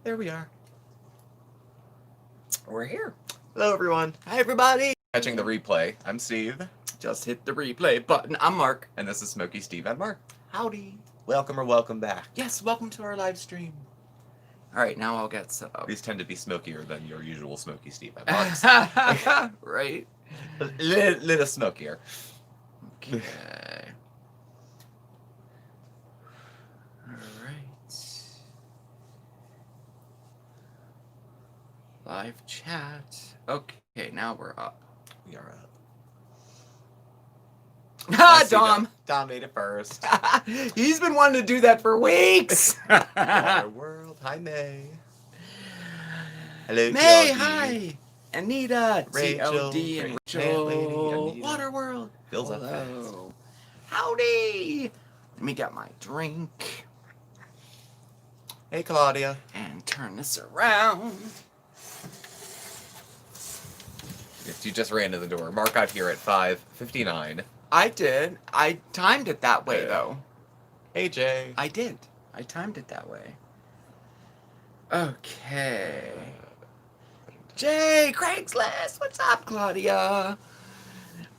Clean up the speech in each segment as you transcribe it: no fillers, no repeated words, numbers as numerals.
There we are. We're here. Hello, everyone. Hi, everybody. Catching the replay. I'm Steve. Just hit the replay button. I'm Mark. And this is SmokeySteveAndMarc. Howdy. Welcome or welcome back. Yes, welcome to our live stream. All right, now I'll get set up. These tend to be smokier than your usual SmokeySteveAndMarcs. Right? Little smokier. Okay. All right. Live chat. Okay, now we're up. We are up. Ah, Dom. Dom made it first. He's been wanting to do that for weeks. Water World. Hi, May. Hello, May, TLD. hi. Anita, Rachel, TLD, and Rachel, Rachel. Anita. Waterworld. Fills up Hello. Howdy. Let me get my drink Hey, Claudia. and turn this around. Yes, you just ran to the door. Mark got here at 5:59. I did. I timed it that way, though. Hey, Jay. I did. I timed it that way. Okay. Jay, Craigslist. What's up, Claudia?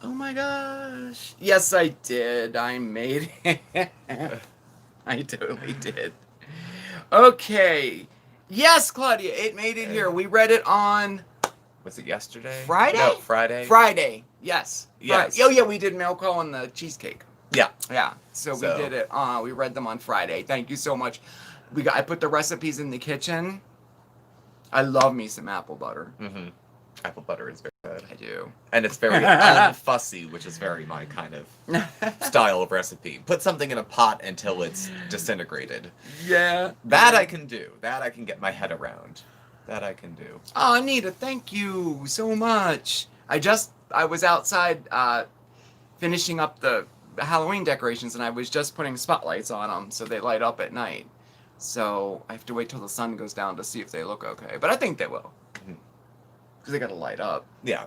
Oh my gosh. Yes, I did. I made it. I totally did. Okay. Yes, Claudia, it made it here. We read it on Was it yesterday? Friday? No, Friday. Friday. Yes. Yes. Friday. Oh yeah, we did mail call and the cheesecake. Yeah. Yeah. So we did it. We read them on Friday. Thank you so much. I put the recipes in the kitchen. I love me some apple butter. Mm-hmm. Apple butter is very good. I do. And it's very unfussy, which is very my kind of style of recipe. Put something in a pot until it's disintegrated. Yeah. That I can do. That I can get my head around. That I can do. Oh, Anita, thank you so much. I was outside finishing up the Halloween decorations, and I was just putting spotlights on them so they light up at night. So I have to wait till the sun goes down to see if they look okay. But I think they will. Because they got to light up. Yeah.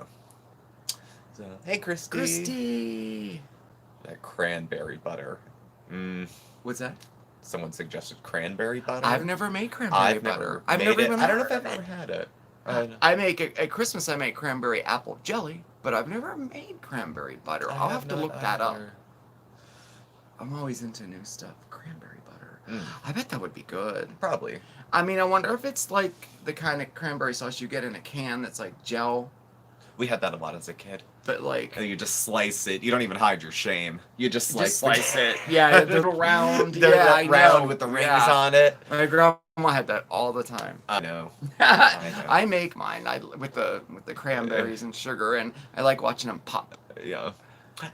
So, hey, Christy. Christy! That cranberry butter. What's that? Someone suggested cranberry butter. I've never made cranberry butter. I've never even I don't know if heard I've of ever it. had it. I make at Christmas. I make cranberry apple jelly, but I've never made cranberry butter. I'll have to look that up. I'm always into new stuff. Cranberry butter. I bet that would be good. Probably. I mean, I wonder if it's like the kind of cranberry sauce you get in a can that's like gel, We had that a lot as a kid. but like And you just slice it. You don't even hide your shame. You just slice, it. Yeah, the little round. The Yeah, I round know. with the rings Yeah. on it. My grandma had that all the time. I know. I make mine with the cranberries and sugar, and I like watching them pop. Yeah.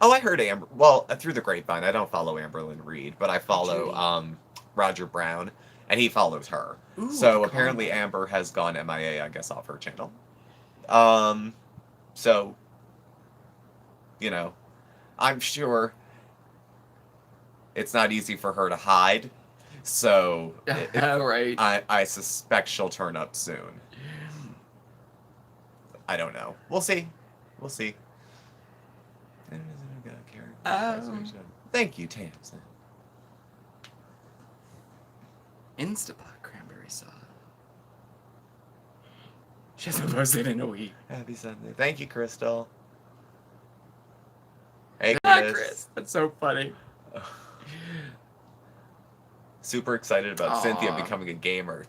Oh, I heard Amber. Well, through the grapevine, I don't follow Amberlynn Reed, but I follow Roger Brown, and he follows her. Ooh, So what apparently combo. Amber has gone MIA, I guess, off her channel. So, you know, I'm sure it's not easy for her to hide. So Right. I suspect she'll turn up soon. I don't know. We'll see. We'll see. Thank you, Tamsin. Instapot cranberry sauce. She hasn't posted in a week. Happy Sunday. Thank you, Crystal. Hey, Chris. That's so funny. Super excited about Cynthia Aw. becoming a gamer.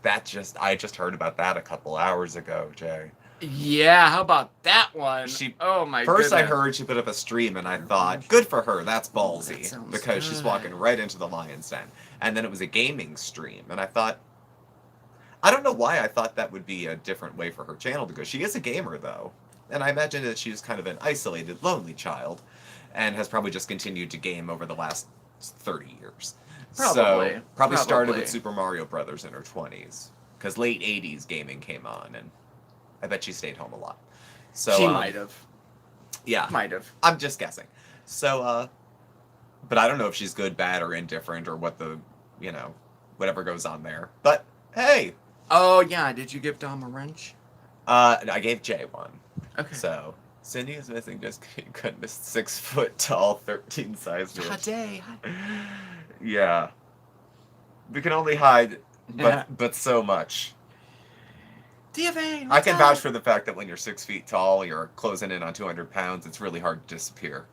I just heard about that a couple hours ago, Jay. Yeah, how about that one? Oh my First I goodness. heard she put up a stream and I thought, good for her, that's That ballsy. sounds Because she's good. walking right into the lion's den. And then it was a gaming stream. And I thought, I don't know why I thought that would be a different way for her channel to go. She is a gamer, though. And I imagine that she's kind of an isolated, lonely child. And has probably just continued to game over the last 30 years. Probably. So, probably started Probably. with Super Mario Brothers in her 20s. Because late 80s gaming came on. And I bet she stayed home a lot. So, She might have. Yeah. Might have. I'm just guessing. So, but I don't know if she's good, bad, or indifferent, or what the, whatever goes on there. But, hey! Oh, yeah. Did you give Dom a wrench? I gave Jay one. Okay. So, Cindy is missing just goodness 6 foot tall, 13 size bitch. Hot day. Yeah. We can only hide but so much. Stephen, I can vouch for the fact that when you're 6 feet tall, you're closing in on 200 pounds, it's really hard to disappear.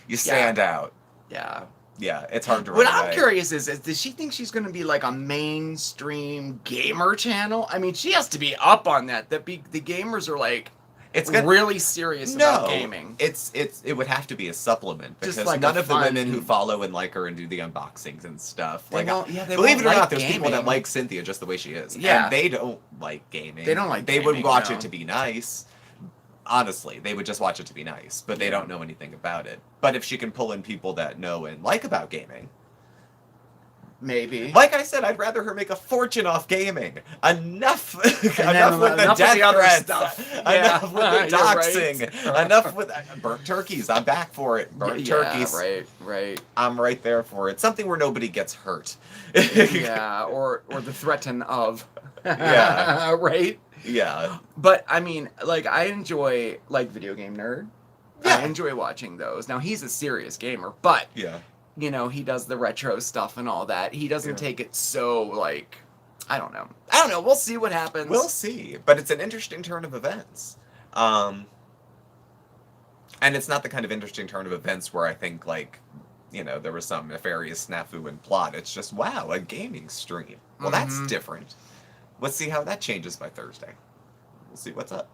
You stand out. Yeah. Yeah, it's hard to What run I'm away. curious is does she think she's going to be like a mainstream gamer channel? I mean, she has to be up on that. The gamers are like It's really serious about gaming. It would have to be a supplement because Just like none a of the women fun- who follow and like her and do the unboxings and stuff. They Like, won't- yeah, they believe won't it or like not, there's people that gaming. like Cynthia just the way she is. Yeah. And they don't like gaming. They don't like They would gaming, watch no. it to be nice. Honestly, they would just watch it to be nice, but they don't know anything about it. But if she can pull in people that know and like about gaming, Maybe. like I said, I'd rather her make a fortune off gaming. Enough, enough with the enough with death the other threats. stuff. Enough with the You're right. doxing. Enough with burnt turkeys. I'm back for it. Burnt turkeys. Right. I'm right there for it. Something where nobody gets hurt. Yeah, or the threaten of. Yeah. Right? Yeah. But I mean, like I enjoy like Video Game Nerd. Yeah. I enjoy watching those. Now he's a serious gamer, but Yeah. you know, he does the retro stuff and all that. He doesn't Yeah. take it so like I don't know. We'll see what happens. We'll see. But it's an interesting turn of events. And it's not the kind of interesting turn of events where I think like, you know, there was some nefarious snafu and plot. It's just, wow, a gaming stream. Well, that's Mhm. different. Let's see how that changes by Thursday. We'll see what's up.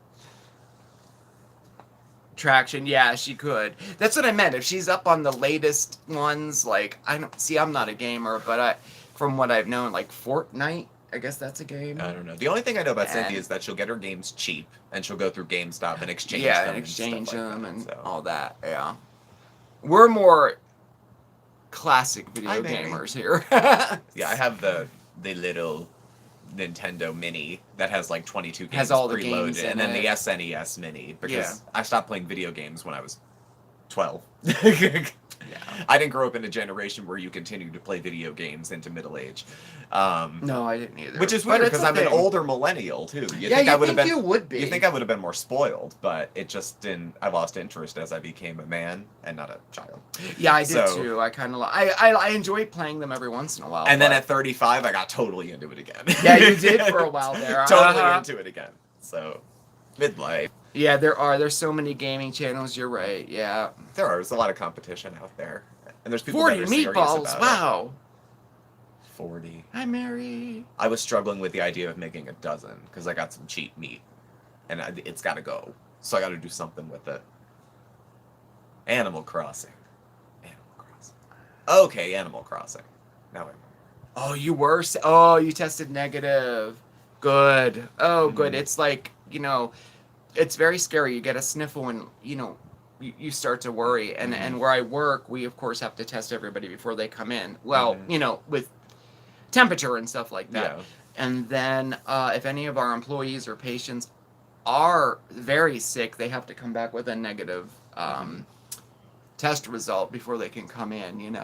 Traction, yeah, she could. That's what I meant. If she's up on the latest ones, like I'm not a gamer, but from what I've known, like Fortnite, I guess that's a game. I don't know. The only thing I know about And- Cynthia is that she'll get her games cheap, and she'll go through GameStop and exchange Yeah, them. and exchange stuff like them that, and so. all that. Yeah, we're more classic video maybe. gamers here. Yeah, I have the little Nintendo Mini that has like 22 games Has all the preloaded, games in and then it. the SNES Mini because Yeah. I stopped playing video games when I was 12. Yeah. I didn't grow up in a generation where you continued to play video games into middle age. No, I didn't either. Which is But weird it's because I'm an okay. older millennial too. You Yeah, think I you would have think been you would be. You think I would have been more spoiled, but it just didn't. I lost interest as I became a man and not a child. Yeah, I did So- too. I kind of I enjoy playing them every once in a while. And then but- at 35, I got totally into it again. Yeah, you did for a while there. Totally Uh-huh. into it again. So, midlife. Yeah, there's so many gaming channels. You're right. Yeah. There's a lot of competition out there. And there's people 40 that are serious meatballs. about Wow. it. 40. Hi, Mary. I was struggling with the idea of making a dozen because I got some cheap meat. And it's got to go. So I got to do something with it. Animal Crossing. Okay, Animal Crossing. Now I Oh, you tested negative. Good. Oh, good. Mhm. It's like, it's very scary. You get a sniffle and, you start to worry. And where I work, we, of course, have to test everybody before they come in. Well, Mhm. with temperature and stuff like that. Yeah. And then if any of our employees or patients are very sick, they have to come back with a negative test result before they can come in,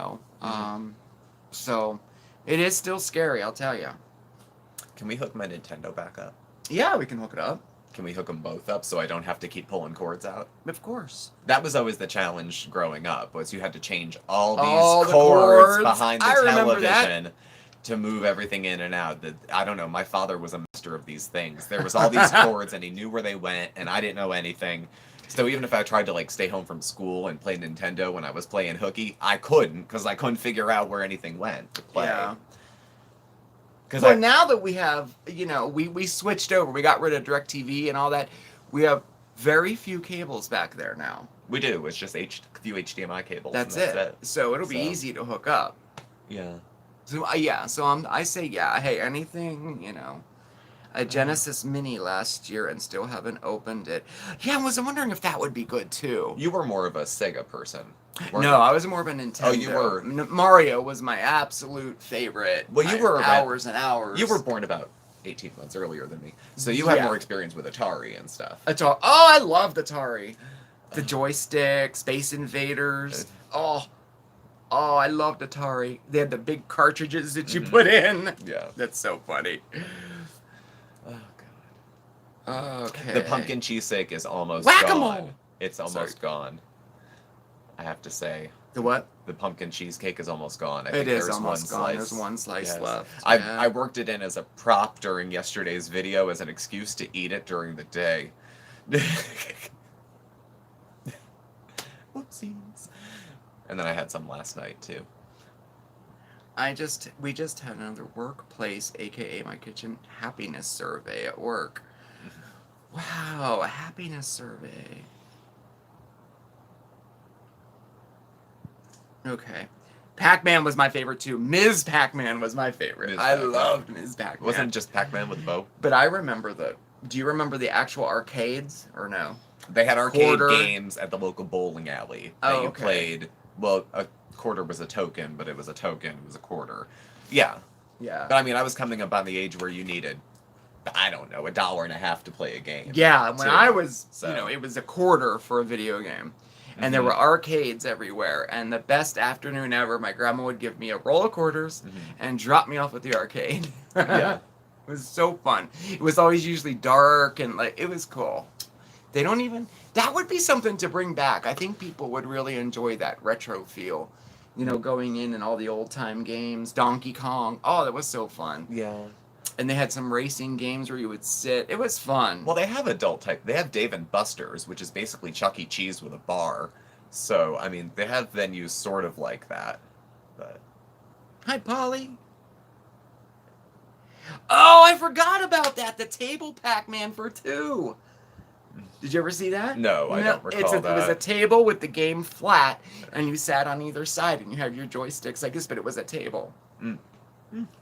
So it is still scary, I'll tell you. Can we hook my Nintendo back up? Yeah, we can hook it up. Can we hook them both up so I don't have to keep pulling cords out? Of course. That was always the challenge growing up, was you had to change all All these the cords cords. behind the I remember that. television to move everything in and out. I don't know, my father was a master of these things. There was all these cords and he knew where they went and I didn't know anything. So even if I tried to stay home from school and play Nintendo when I was playing hooky, I couldn't because I couldn't figure out where anything went to play. Yeah. Because Now that we have, we switched over, we got rid of DirecTV and all that, we have very few cables back there now. we do. It's just a few HDMI cables. That's and it. So it'll be So. easy to hook up. Yeah. So I say yeah. Hey, anything, a Genesis Mini last year and still haven't opened it. Yeah, I was wondering if that would be good too. You were more of a Sega person. weren't No, you? I was more of a Nintendo. Oh, you were. Mario was my absolute favorite. Well, you were about- hours and hours. You were born about 18 months earlier than me. So you had Yeah. more experience with Atari and stuff. Oh, I loved Atari. The joystick, Space Invaders. Oh, I loved Atari. They had the big cartridges that you put in. Yeah. That's so funny. Oh, God. Okay. The pumpkin cheesesteak is almost Whack-a-mole! gone. It's almost gone. I have to say. The what? the pumpkin cheesecake is almost gone. I It think is there's almost one gone. slice. There's one slice Yes. left. I Yeah. I worked it in as a prop during yesterday's video as an excuse to eat it during the day. Whoopsies. And then I had some last night too. We just had another workplace, aka my kitchen, happiness survey at work. Wow, a happiness survey. Okay. Pac-Man was my favorite too. Ms. Pac-Man was my favorite. Ms. I Pac-Man. loved Ms. Pac-Man. It wasn't just Pac-Man with a bow. But I remember do you remember the actual arcades or no? They had arcade Quarter. games at the local bowling alley that Oh, you okay. played. Well, a quarter was a token, but it was a token. It was a quarter. Yeah. Yeah. But I mean, I was coming up on the age where you needed, I don't know, $1.50 to play a game. Yeah, when too. I was, So- it was a quarter for a video game. And there Mhm. were arcades everywhere. And the best afternoon ever, my grandma would give me a roll of quarters Mhm. and drop me off at the arcade. Yeah. It was so fun. It was always usually dark and it was cool. They don't even, that would be something to bring back. I think people would really enjoy that retro feel. Going in and all the old time games, Donkey Kong. Oh, that was so fun. Yeah. And they had some racing games where you would sit. It was fun. Well, they have adult type. They have Dave and Buster's, which is basically Chuck E. Cheese with a bar. So, I mean, they have venues sort of like that. But Hi, Polly. Oh, I forgot about that. The table Pac-Man for 2. Did you ever see that? No, I don't recall It was a that. table with the game flat, and you sat on either side, and you had your joysticks like this, but it was a table. Mm.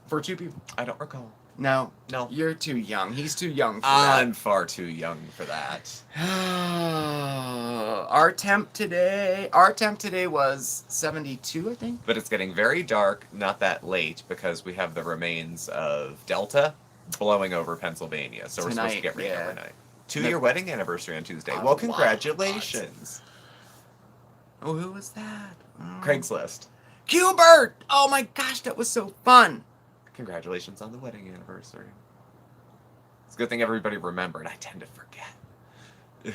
For 2 people. I don't recall. No. No. You're too young. He's too young for I'm far too young for that. that. Our temp today was 72, I think. But it's getting very dark, not that late, because we have the remains of Delta blowing over Pennsylvania. So we're supposed to Tonight, get rain yeah. overnight. 2-year wedding anniversary on Tuesday. I Well, love congratulations. Oh, who was that? Oh. Craigslist. Gilbert! Oh my gosh, that was so fun. Congratulations on the wedding anniversary. It's a good thing everybody remembered. I tend to forget.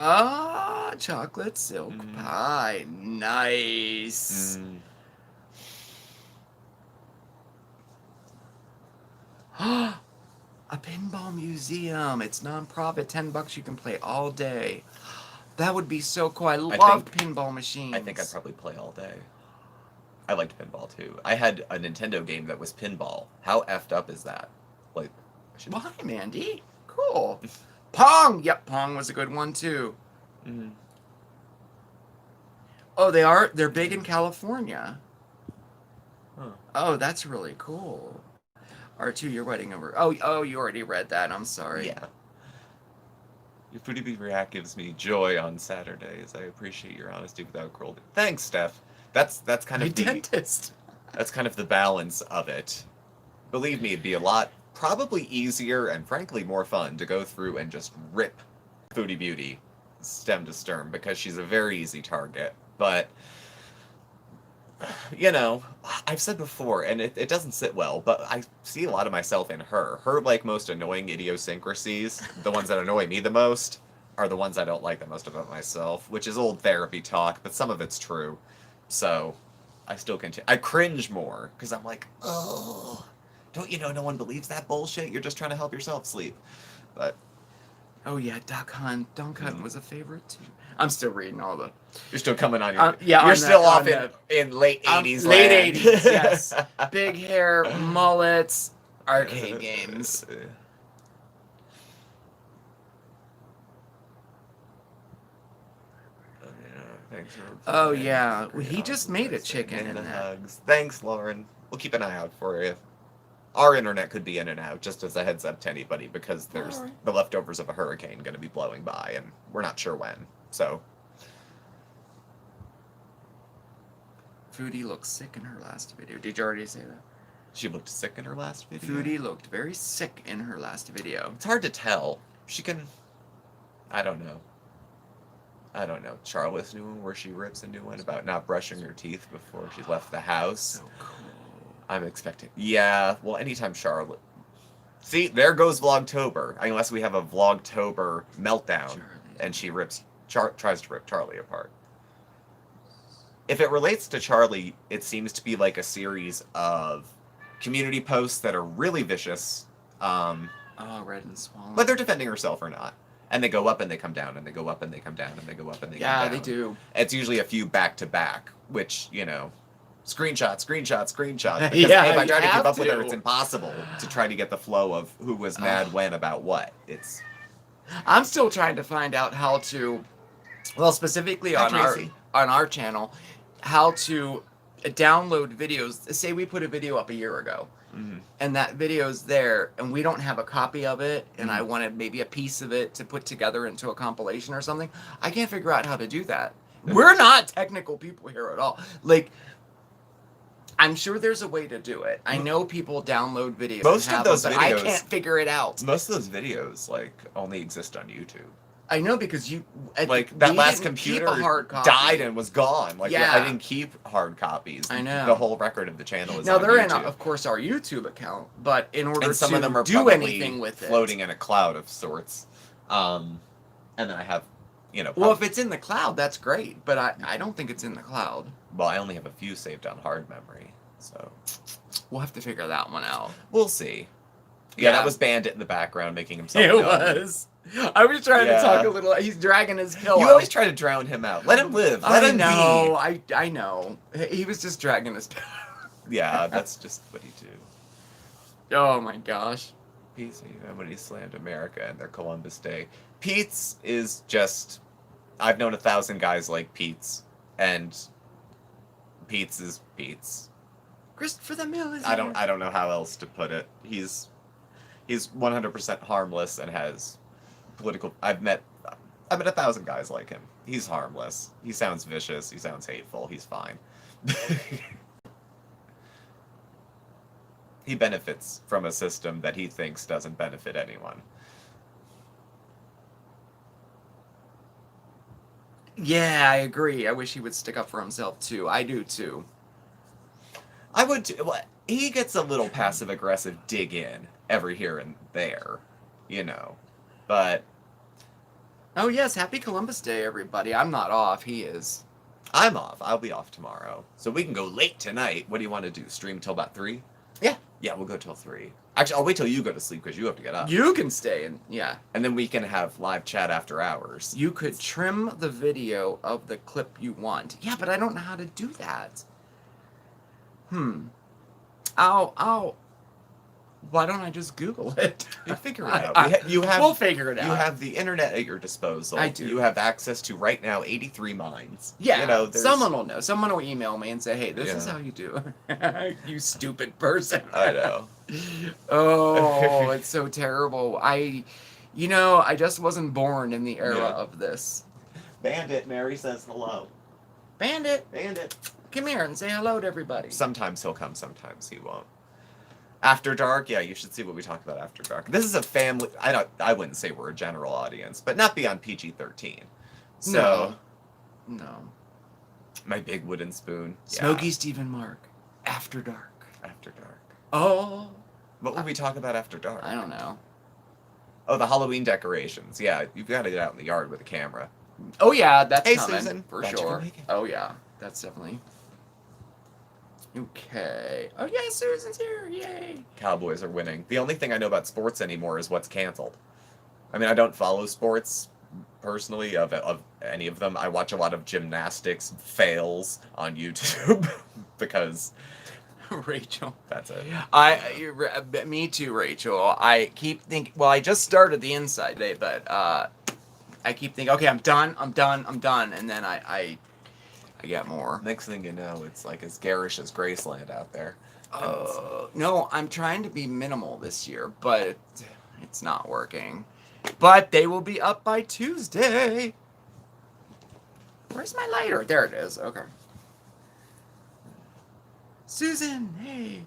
Ah, chocolate silk Mm. pie. Nice. Mm. A pinball museum. It's non-profit. $10. You can play all day. That would be so cool. I love pinball machines. I think I'd probably play all day. I liked pinball too. I had a Nintendo game that was pinball. How effed up is that? Like, Why, Mandy? Cool. Pong. Yep, Pong was a good one too. Mhm. Oh, they are. They're big in California. Huh. Oh, that's really cool. Our 2-year wedding over. Oh, you already read that. I'm sorry. Yeah. Your foodie beef react gives me joy on Saturdays. I appreciate your honesty without cruelty. Thanks, Steph. That's kind My of the dentist. that's kind of the balance of it. Believe me, it'd be a lot probably easier and frankly more fun to go through and just rip Foodie Beauty stem to stern because she's a very easy target. But I've said before, and it doesn't sit well, but I see a lot of myself in her. Her, like, most annoying idiosyncrasies, the ones that annoy me the most, are the ones I don't like the most about myself, which is old therapy talk, but some of it's true. So, I still continue. I cringe more, because I'm like, oh, don't you know no one believes that bullshit? You're just trying to help yourself sleep. But Oh yeah, Duck Hunt. Duck Hunt was a favorite too. I'm still reading all the you're still coming on your... yeah, you're on still the- off on in late 80s late land. 80s, yes. Big hair, mullets, arcade games. Thanks for Oh yeah, he just made a chicken in the that. hugs. Thanks, Lauren. We'll keep an eye out for you. Our internet could be in and out, just as a heads up to anybody, because there's Alright. the leftovers of a hurricane going to be blowing by, and we're not sure when. So, Foodie looked sick in her last video. Did you already say that? she looked sick in her last video. Foodie looked very sick in her last video. It's hard to tell. She can... I don't know. Charlotte's new one, where she rips a new one about not brushing her teeth before she left the house. So cool. I'm expecting... Yeah, well, anytime Charlotte... See, there goes Vlogtober. Unless we have a Vlogtober meltdown. Charlie. and she tries to rip Charlie apart. If it relates to Charlie, it seems to be like a series of community posts that are really vicious, Red and Swallow. whether defending herself or not. And they go up and they come down, and they go up and they come down, and they go up and they come down. Yeah, they do. It's usually a few back to back, which, you know, screenshot. Because Yeah, if I you try to keep have up with her, to. it's impossible to try to get the flow of who was mad when about what. I'm still trying to find out how to, well, specifically on our channel, how to download videos. Say we put a video up a year ago, and that video's there, and we don't have a copy of it, and I wanted maybe a piece of it to put together into a compilation or something. I can't figure out how to do that. We're not technical people here at all. Like, I'm sure there's a way to do it. I know people download videos. Most of those videos, videos, I can't figure it out. Most of those videos, like, only exist on YouTube. I know, because like, that last didn't computer keep a hard copy. died and was gone. Like, Yeah. I didn't keep hard copies. I know. The whole record of the channel is now on they're YouTube. in, of course, our YouTube account, but in order And some to of them are do probably anything with floating it, in a cloud of sorts. And then I have, you know... well, if it's in the cloud, that's great, but I don't think it's in the cloud. Well, I only have a few saved on hard memory, so... We'll have to figure that one out. We'll see. Yeah, Yeah. that was Bandit in the background making himself It known. was. I was trying to Yeah. talk a little. He's dragging his pillow. You always try to drown him out. Let him live. Let him know. I know. He was just dragging his pillow. be. Yeah, that's just what he do. Oh my gosh. Pete's, when he slammed America and their Columbus Day. Pete's is just... I've known 1,000 guys like Pete's, and Pete's is Pete's. Christopher the Mill is I don't know how else to put it. He's 100% harmless and has political... I've met 1,000 guys like him. He's harmless. He sounds vicious. He sounds hateful. He's fine. He benefits from a system that he thinks doesn't benefit anyone. Yeah, I agree. I wish he would stick up for himself too. I do too. I would too. Well, he gets a little passive-aggressive dig in every here and there, you know. But... Oh yes, happy Columbus Day, everybody. I'm not off. He is. I'm off. I'll be off tomorrow. So we can go late tonight. What do you want to do? Stream till about 3? Yeah. Yeah, we'll go till 3. Actually, I'll wait till you go to sleep because you have to get up. You can stay and yeah. And then we can have live chat after hours. You could trim the video of the clip you want. Yeah, but I don't know how to do that. Why don't I just Google it? You figure it out. We'll figure it out. You have the internet at your disposal. I do. You have access to, right now, 83 minds. Yeah, you know, someone will know. Someone will email me and say, hey, this is Yeah. how you do it. You stupid person. I know. Oh, it's so terrible. I just wasn't born in the era Yeah. of this. Bandit, Mary says hello. Bandit, Bandit. come here and say hello to everybody. Sometimes he'll come, sometimes he won't. After Dark, yeah, you should see what we talk about After Dark. This is a family... I wouldn't say we're a general audience, but not beyond PG-13. So... No. My big wooden spoon. Yeah. SmokeySteveAndMarc. After Dark. After Dark. Oh. What would we talk about After Dark? I don't know. Oh, the Halloween decorations. Yeah, you've got to get out in the yard with a camera. Oh yeah, that's Hey, coming, Susan. for Glad you sure. can make it. Oh yeah, that's definitely. Okay. Oh yeah, Susan's here! Yay! Cowboys are winning. The only thing I know about sports anymore is what's canceled. I mean, I don't follow sports personally of any of them. I watch a lot of gymnastics fails on YouTube because Rachel. that's it. Me too, Rachel. I keep thinking. Well, I just started the inside today, but I keep thinking, okay, I'm done, and then I get more. Next thing you know, it's like as garish as Graceland out there. No, I'm trying to be minimal this year, but it's not working. But they will be up by Tuesday. Where's my lighter? There it is. Okay. Susan, hey.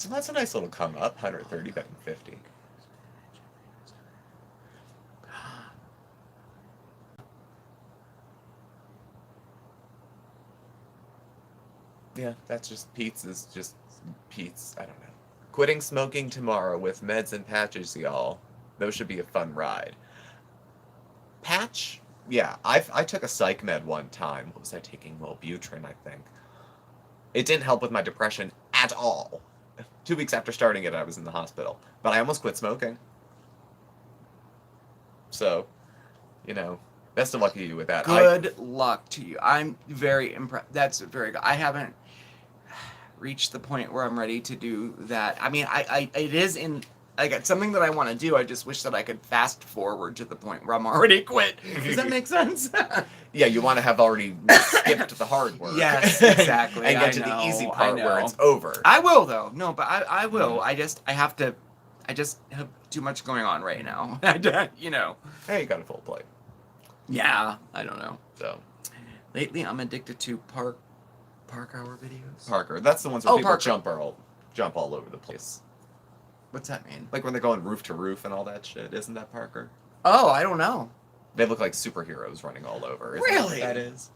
Well, that's a nice little come up. 130 better than 50. Yeah, that's just Pete's is just Pete's. I don't know. Quitting smoking tomorrow with meds and patches, y'all. Those should be a fun ride. Patch Yeah, I took a psych med one time. What was I taking? Wellbutrin, I think. It didn't help with my depression at all. 2 weeks after starting it, I was in the hospital. But I almost quit smoking. So, you know, best of luck to you with that. Good luck to you. I'm very impressed. That's very good. I haven't reached the point where I'm ready to do that. I mean, it is in like it's something that I want to do. I just wish that I could fast forward to the point where I'm already quit. Does that make sense? Yeah, you want to have already skipped the hard work. Yes, exactly. And get I to know, the easy I part where know. it's over. I will though. No, but I will. I just have too much going on right now. You know. Hey, you got a full plate. Yeah, I don't know. So Lately, I'm addicted to park hour videos. Parker, that's the ones where people Parker. jump all over the place. What's that mean? Like when they're going roof to roof and all that shit. Isn't that Parker? Oh, I don't know. They look like superheroes running all over. Isn't Really? That is.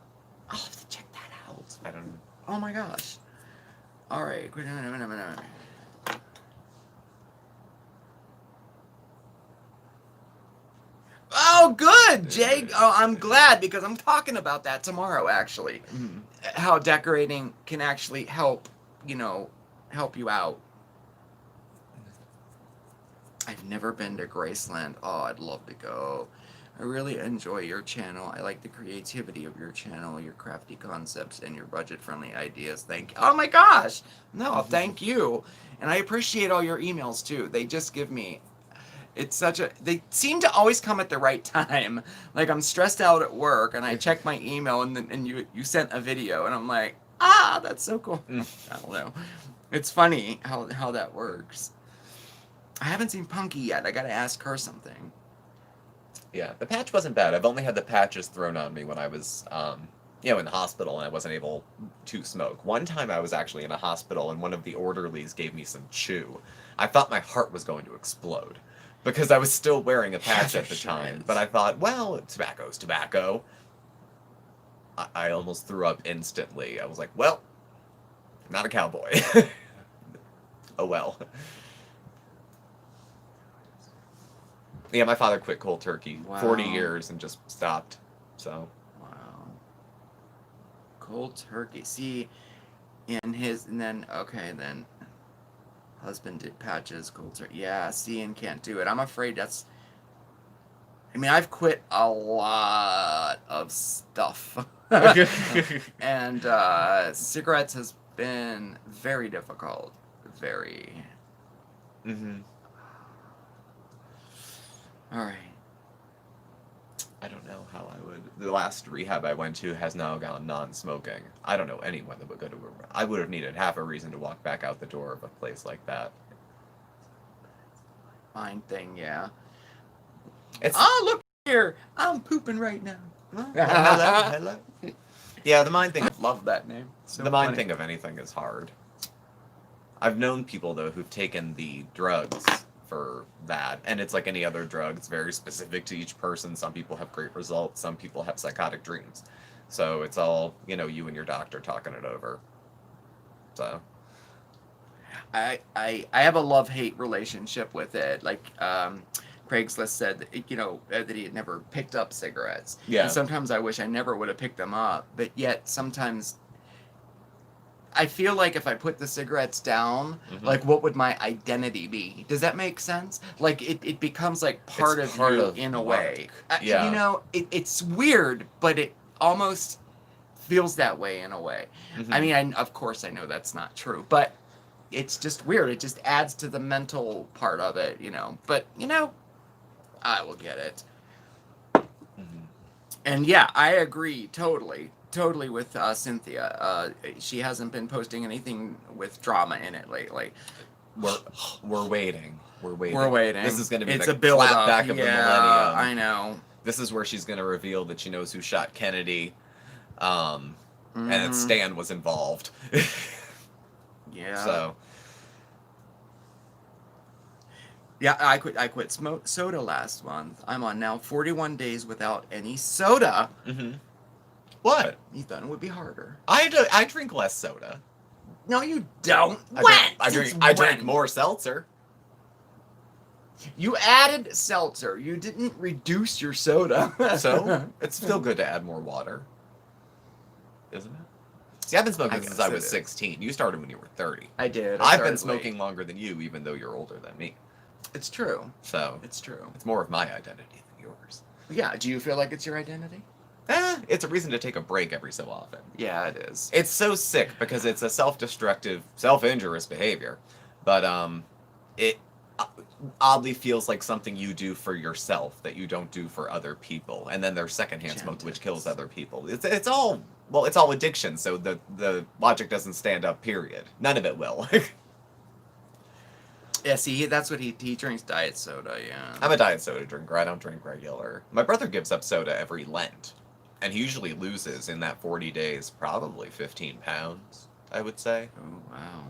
I'll have to check that out. I don't know. Oh my gosh. All right. Oh, good, Jake. Oh, I'm glad because I'm talking about that tomorrow, actually. Mm-hmm. How decorating can actually help you out. I've never been to Graceland. Oh, I'd love to go. I really enjoy your channel. I like the creativity of your channel, your crafty concepts, and your budget-friendly ideas. Thank you. Oh my gosh. No, thank you. And I appreciate all your emails too. They just give me they seem to always come at the right time. Like I'm stressed out at work and I check my email and you sent a video and I'm like, that's so cool. I don't know. It's funny how that works. I haven't seen Punky yet. I gotta ask her something. Yeah, the patch wasn't bad. I've only had the patches thrown on me when I was, in the hospital and I wasn't able to smoke. One time I was actually in a hospital and one of the orderlies gave me some chew. I thought my heart was going to explode because I was still wearing a patch at the time. But I thought, well, tobacco's tobacco. I almost threw up instantly. I was like, well, I'm not a cowboy. Oh well. Yeah, my father quit cold turkey 40 years and just stopped. So. Wow. Cold turkey. See, then husband did patches, cold turkey. Yeah, see, and can't do it. I'm afraid I've quit a lot of stuff. And cigarettes has been very difficult. Very. Mm-hmm. All right. I don't know how I would. The last rehab I went to has now gone non-smoking. I don't know anyone that would go to. I would have needed half a reason to walk back out the door of a place like that. Mind thing, yeah. It's Look here, I'm pooping right now. hello. Yeah, the mind thing. Love that name. So the mind funny. thing of anything is hard. I've known people though who've taken the drugs for that, and it's like any other drug. It's very specific to each person. Some people have great results. Some people have psychotic dreams. So it's all you and your doctor talking it over. So I have a love-hate relationship with it. Like Craigslist said, that he had never picked up cigarettes. Yeah. And sometimes I wish I never would have picked them up, but yet sometimes I feel like if I put the cigarettes down, like what would my identity be? Does that make sense? Like it becomes like part of you in a way. Yeah. It's weird, but it almost feels that way in a way. I mean, of course I know that's not true, but it's just weird. It just adds to the mental part of it, But, I will get it. And yeah, I agree totally with Cynthia. She hasn't been posting anything with drama in it lately. We're waiting. We're waiting. This is going to be the clapback of the millennium. I know. This is where she's going to reveal that she knows who shot Kennedy, and that Stan was involved. Yeah. So. Yeah, I quit soda last month. I'm on now 41 days without any soda. What? You thought it would be harder. I drink less soda. No, you don't. I drink more seltzer. You added seltzer. You didn't reduce your soda. So it's still good to add more water, isn't it? See, I've been smoking since I was 16. You started when you were 30. I did. I've been smoking longer than you, even though you're older than me. It's true. So it's true. It's more of my identity than yours. Yeah. Do you feel like it's your identity? It's a reason to take a break every so often. Yeah, it is. It's so sick because it's a self-destructive, self-injurious behavior, but it oddly feels like something you do for yourself that you don't do for other people, and then there's secondhand smoke, which kills other people. It's all addiction, so the logic doesn't stand up. Period. None of it will. Yeah, see, that's what he drinks diet soda, yeah. I'm a diet soda drinker. I don't drink regular. My brother gives up soda every Lent, and he usually loses in that 40 days probably 15 pounds, I would say. Oh, wow.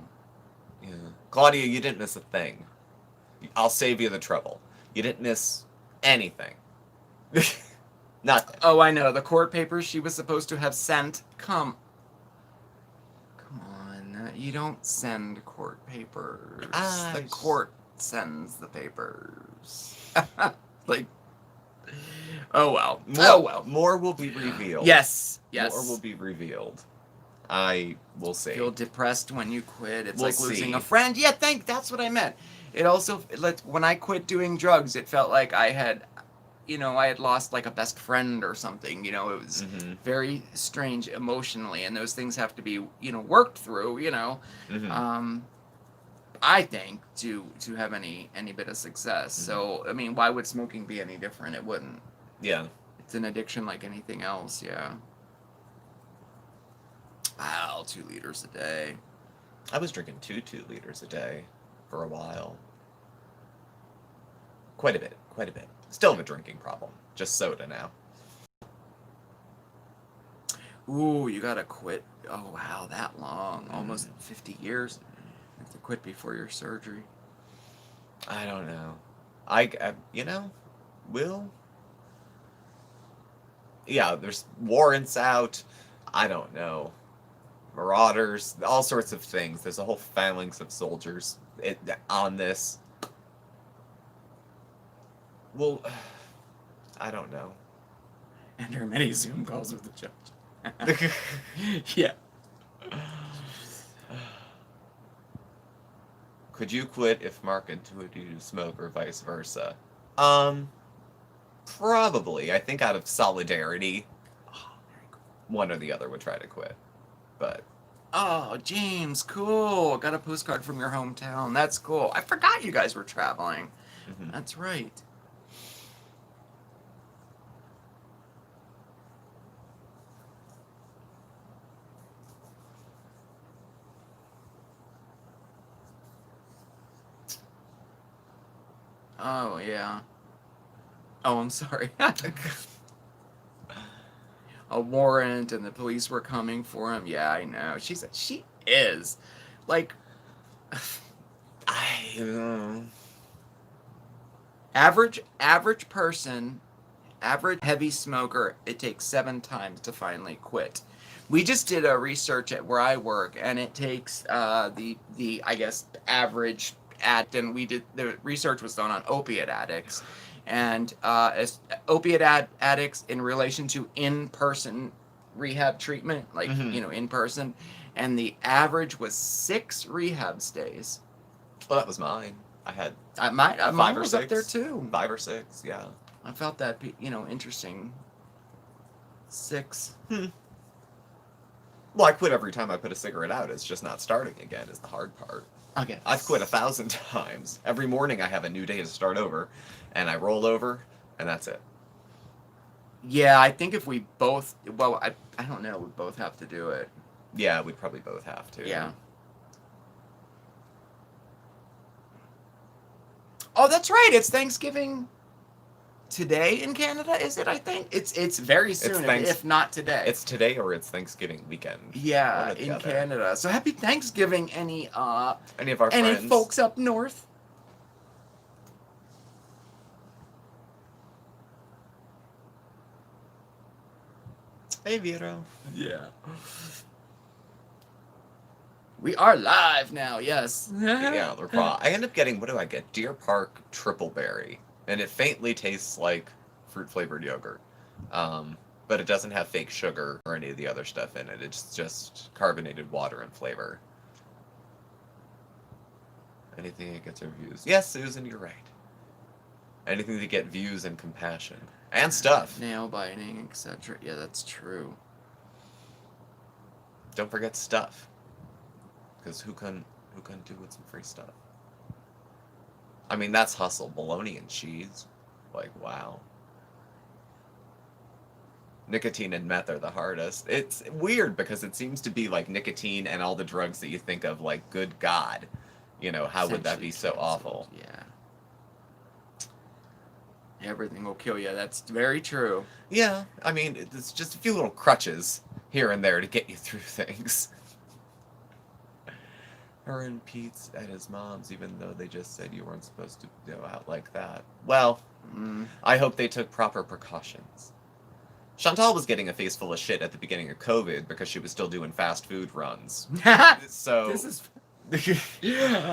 Yeah. Claudia, you didn't miss a thing. I'll save you the trouble. You didn't miss anything. Nothing. Oh, I know. The court papers she was supposed to have sent. Come on. You don't send court papers. The court sends the papers. Like, oh well. More will be revealed. Yes. More will be revealed. I will see. Feel depressed when you quit. It's We'll like losing see. a friend. Yeah, that's what I meant. It also, when I quit doing drugs, it felt like I had lost like a best friend or something. It was very strange emotionally, and those things have to be, worked through. I think to have any bit of success. So I mean, why would smoking be any different? It wouldn't. Yeah. It's an addiction like anything else. Yeah. Wow, 2 liters a day. I was drinking 2 liters a day for a while. Quite a bit. Still have a drinking problem. Just soda now. Ooh, you gotta quit. Oh, wow, that long. Almost 50 years. You have to quit before your surgery. I don't know. Will? Yeah, there's warrants out. I don't know. Marauders, all sorts of things. There's a whole phalanx of soldiers on this. Well, I don't know. And there are many Zoom calls with the judge. Yeah. Could you quit if Mark intuited you to smoke or vice versa? Probably. I think out of solidarity, one or the other would try to quit. But oh, James, cool. Got a postcard from your hometown. That's cool. I forgot you guys were traveling. That's right. Oh, yeah. Oh, I'm sorry. A warrant and the police were coming for him. Yeah, I know. She is. Like, average person, average heavy smoker, it takes 7 times to finally quit. We just did a research at where I work, and it takes the I guess average addict, and the research was done on opiate addicts. And as opiate addicts in relation to in-person rehab treatment, like, in person, and the average was 6 rehab stays. Well, that was mine. I had mine 5 or was 6. up there too. 5 or 6, yeah. I felt that, interesting. 6. Well, I quit every time I put a cigarette out. It's just not starting again is the hard part. Okay. I've quit 1,000 times. Every morning I have a new day to start over, and I roll over, and that's it. Yeah, I think if we both, I don't know, we both have to do it. Yeah, we'd probably both have to. Yeah. Oh, that's right. It's Thanksgiving today in Canada, is it? I think it's very soon, if not today. It's today or it's Thanksgiving weekend. Yeah, in Canada. So happy Thanksgiving, any of our friends, any folks up north. Hey, Vito. Yeah. We are live now, yes. Yeah, they're raw. I end up getting, what do I get? Deer Park Triple Berry. And it faintly tastes like fruit-flavored yogurt. But it doesn't have fake sugar or any of the other stuff in it. It's just carbonated water and flavor. Anything that gets our views. Yes, Susan, you're right. Anything to get views and compassion. And stuff. Nail biting, etc. Yeah, that's true. Don't forget stuff. Because who couldn't do with some free stuff? I mean, that's hustle. Bologna and cheese. Like, wow. Nicotine and meth are the hardest. It's weird because it seems to be like nicotine and all the drugs that you think of, like, good God. You know, how would that be so awful? Yeah. Everything will kill you. That's very true. Yeah, I mean, it's just a few little crutches here and there to get you through things. Her and Pete's at his mom's, even though they just said you weren't supposed to go out like that. Well, I hope they took proper precautions. Chantal was getting a face full of shit at the beginning of COVID because she was still doing fast food runs. So this is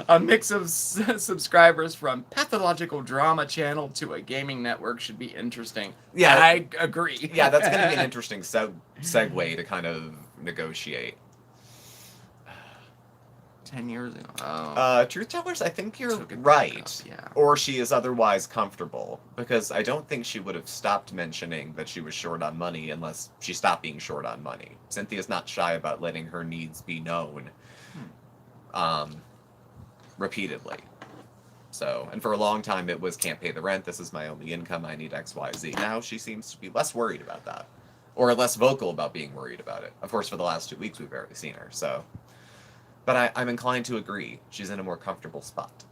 a mix of subscribers from pathological drama channel to a gaming network should be interesting. Yeah, I agree. Yeah, that's going to be an interesting segue to kind of negotiate. 10 years ago. Oh. Truth tellers, I think you're Took it right. back up, yeah. Or she is otherwise comfortable. Because I don't think she would have stopped mentioning that she was short on money unless she stopped being short on money. Cynthia's not shy about letting her needs be known. Repeatedly. So, and for a long time it was, can't pay the rent, this is my only income, I need XYZ. Now she seems to be less worried about that. Or less vocal about being worried about it. Of course, for the last 2 weeks we've barely seen her, so... But I'm inclined to agree. She's in a more comfortable spot.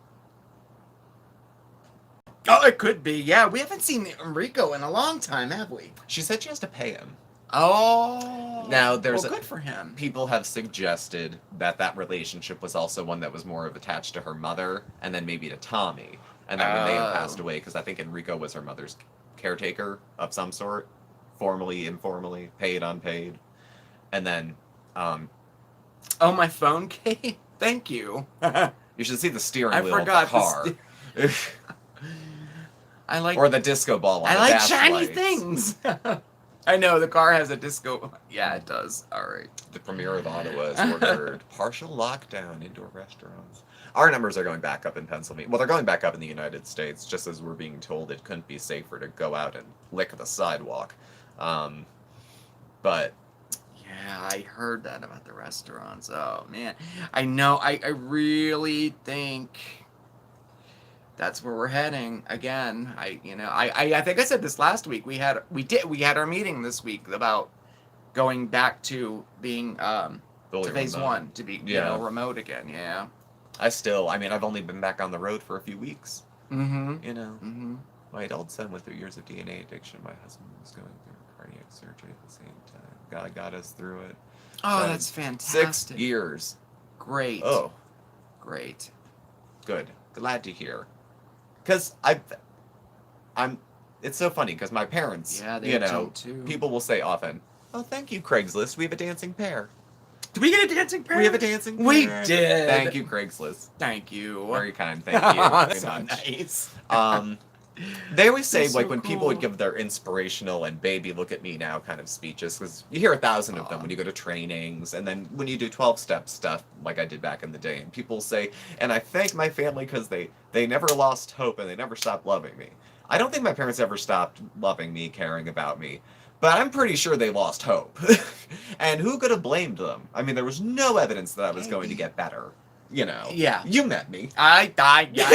Oh, it could be. Yeah, we haven't seen Enrico in a long time, have we? She said she has to pay him. Oh. Now, there's good for him. People have suggested that relationship was also one that was more of attached to her mother, and then maybe to Tommy. And then when they had passed away, because I think Enrico was her mother's caretaker of some sort. Formally, informally, paid, unpaid. And then... Oh, my phone came? Thank you. You should see the steering wheel of the car. I like... Or the disco ball on I the like dash shiny lights. things. I know, the car has a disco... Yeah, it does. All right. The Premier of Ottawa has ordered partial lockdown indoor restaurants. Our numbers are going back up in Pennsylvania. Well, they're going back up in the United States, just as we're being told it couldn't be safer to go out and lick the sidewalk. But... Yeah, I heard that about the restaurants. Oh, man. I know. I really think that's where we're heading again. I think I said this last week. We had our meeting this week about going back to being to phase remote. 1 to be remote again. Yeah. I've only been back on the road for a few weeks. Mm-hmm. You know. Mm-hmm. My adult son went through years of DNA addiction. My husband was going through cardiac surgery at the same time. God got us through it. Oh, So, that's fantastic. 6 years. Great. Oh, Great. good. Glad to hear. Because it's so funny because my parents, Yeah, they jumped too. people will say often, "Oh, thank you, Craigslist. We have a dancing pair. Did we get a dancing pair? We have a dancing pair." We did. Thank you, Craigslist. Thank you. Very kind. Thank you. Very That's so much. nice. They always say, That's so like, when people would cool. give their inspirational and baby look at me now kind of speeches, because you hear 1,000 of them when you go to trainings, and then when you do 12-step stuff, like I did back in the day, and people say, and I thank my family because they never lost hope and they never stopped loving me. I don't think my parents ever stopped loving me, caring about me, but I'm pretty sure they lost hope. And who could have blamed them? I mean, there was no evidence that I was going to get better. You know. Yeah. You met me. I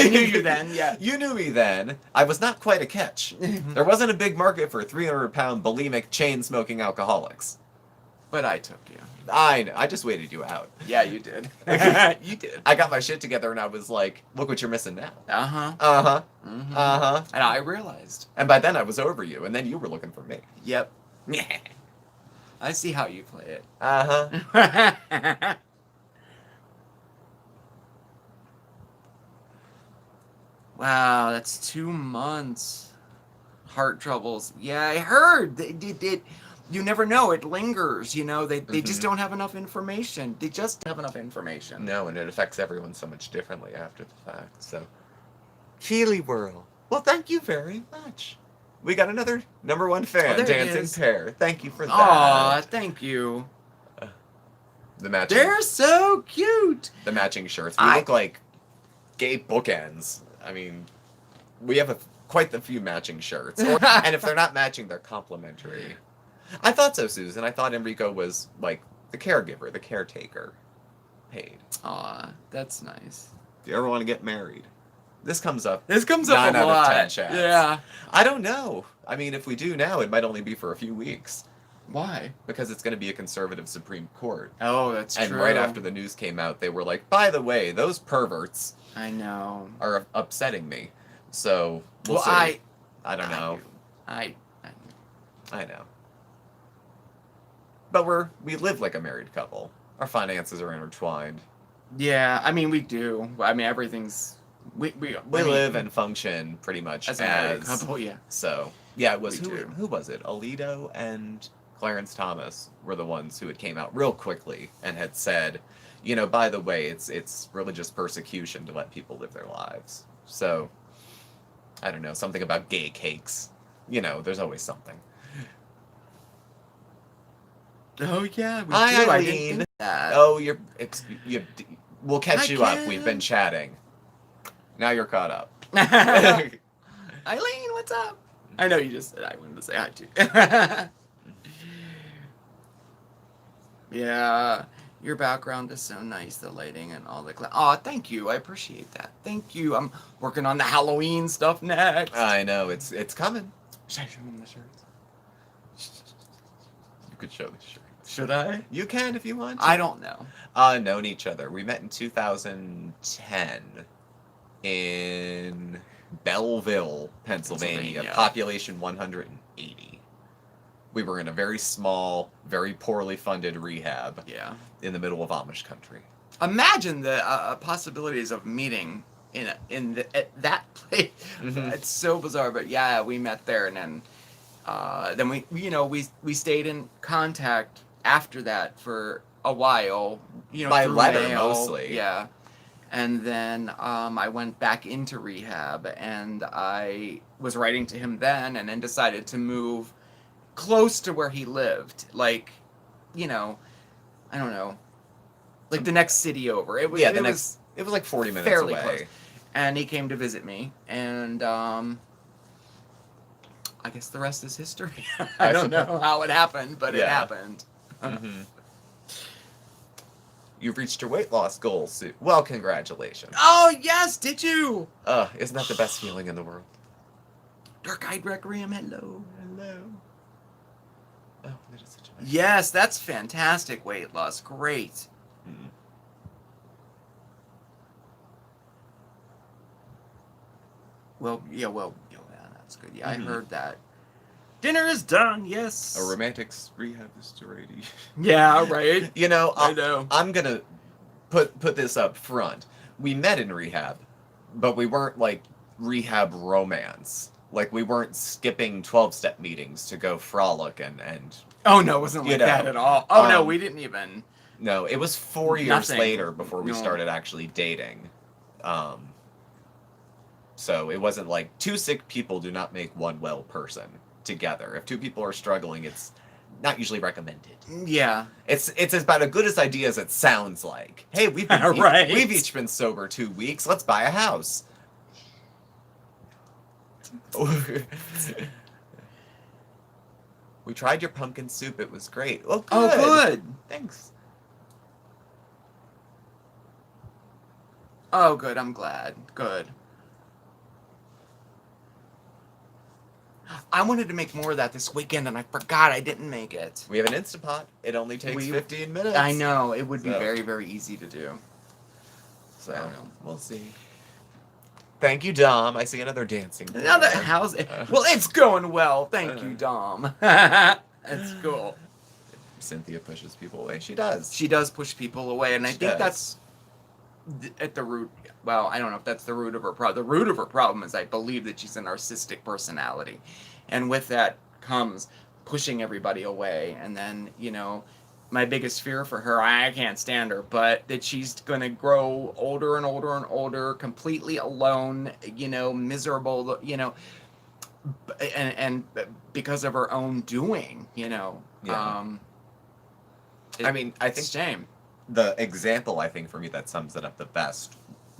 knew you then, yeah. You knew me then. I was not quite a catch. There wasn't a big market for 300-pound bulimic, chain-smoking alcoholics. But I took you. I know. I just waited you out. Yeah, you did. You did. I got my shit together and I was like, look what you're missing now. Uh-huh. Uh-huh. Mm-hmm. Uh-huh. And I realized. And by then I was over you, and then you were looking for me. Yep. I see how you play it. Uh-huh. Wow, that's 2 months. Heart troubles. Yeah, I heard. you never know. It lingers, you know. They just Mhm. don't have enough information. They just have enough information. No, and it affects everyone so much differently after the fact. So, Keely Whirl. Well, thank you very much. We got another number one fan, there it Dancing is. Pear. Thank you for Aw, that. thank you. The matching, They're so cute. the matching shirts. We look like gay bookends. I mean, we have quite the few matching shirts, and if they're not matching, they're complimentary. I thought so, Susan. I thought Enrico was like the caregiver, the caretaker, paid. Aw, that's nice. If you ever want to get married, this comes up. This comes up 9 a out lot. of 10 chats. Yeah. I don't know. I mean, if we do now, it might only be for a few weeks Why? because it's going to be a conservative Supreme Court. Oh, that's And true. right after the news came out, they were like, "By the way, those perverts I know. are upsetting me." So we'll Well, see. I don't I know. do. I I know. But we live like a married couple. Our finances are intertwined. yeah. I mean, we do. I mean, everything's we live and function pretty much as a married couple. Yeah. So yeah, it was We who, do. who was it? Alito and Clarence Thomas were the ones who had came out real quickly and had said, you know, by the way, it's religious persecution to let people live their lives. So I don't know, something about gay cakes. You know, there's always something. Oh yeah, we Hi, do. I Eileen. didn't think that. Oh, we'll catch Hi, you up. We've Kim. been chatting. Now you're caught up. Eileen, what's up? I know you just said I wanted to say hi to you. Yeah, your background is so nice, the lighting and all the oh, thank you. I appreciate that. Thank you. I'm working on the Halloween stuff next. I know, it's coming. Should I show them the shirts? You could show the shirt. Should I? You can if you want to. I don't know. Known each other. We met in 2010 in Belleville, Pennsylvania. Population 180. We were in a very small, very poorly funded rehab. Yeah. In the middle of Amish country. Imagine the possibilities of meeting at that place. Mhm. It's so bizarre, but yeah, we met there, and then we stayed in contact after that for a while. You know, By through letter mail. mostly. Yeah, and then I went back into rehab, and I was writing to him then, and then decided to move close to where he lived, like, you know, I don't know, like the next city over. It was It was like 40 minutes fairly away. close. And he came to visit me, and I guess the rest is history. I don't know how it happened, but it Yeah. happened. Mhm. You've reached your weight loss goal, Sue. Well, congratulations. Oh yes, did you? Isn't that the best feeling in the world? Dark-eyed Requiem, hello. Hello. Oh, that is such a nice. Yes, that's fantastic weight loss. Great. Mhm. Well, yeah, that's good. Yeah, Mhm. I heard that. Dinner is done. Yes. A romantic's rehab is to ready. Yeah, right. You know, I know. I'm gonna put this up front. We met in rehab, but we weren't like rehab romance. Like we weren't skipping 12-step meetings to go frolic and Oh no, it wasn't You like know, that at all. Oh no, um, we didn't even. no, it was 4 years Nothing. later before we No. started actually dating. So it wasn't like two sick people do not make one well person together. If two people are struggling, it's not usually recommended. Yeah. It's about as good as idea as it sounds like. Hey, we've Right. we've each been sober 2 weeks. Let's buy a house. We tried your pumpkin soup. It was great. Oh, good. Oh, good. Thanks. Oh, good. I'm glad. Good. I wanted to make more of that this weekend, and I forgot I didn't make it. We have an Instapot. It only takes 15 minutes. I know. It would be So. very, very easy to do. So, I don't know. we'll see. Thank you, Dom. I see another dancing. Another girl. how's it? Well, it's going well. Thank you, Dom. That's cool. Cynthia pushes people away. She does. She does push people away, and I She think does. that's at the root. Well, I don't know if that's the root of her problem. The root of her problem is I believe that she's a narcissistic personality, and with that comes pushing everybody away. And then, my biggest fear for her, I can't stand her, but that she's going to grow older and older and older, completely alone, miserable, and because of her own doing, Yeah. I think it's a shame. the example, I think, for me that sums it up the best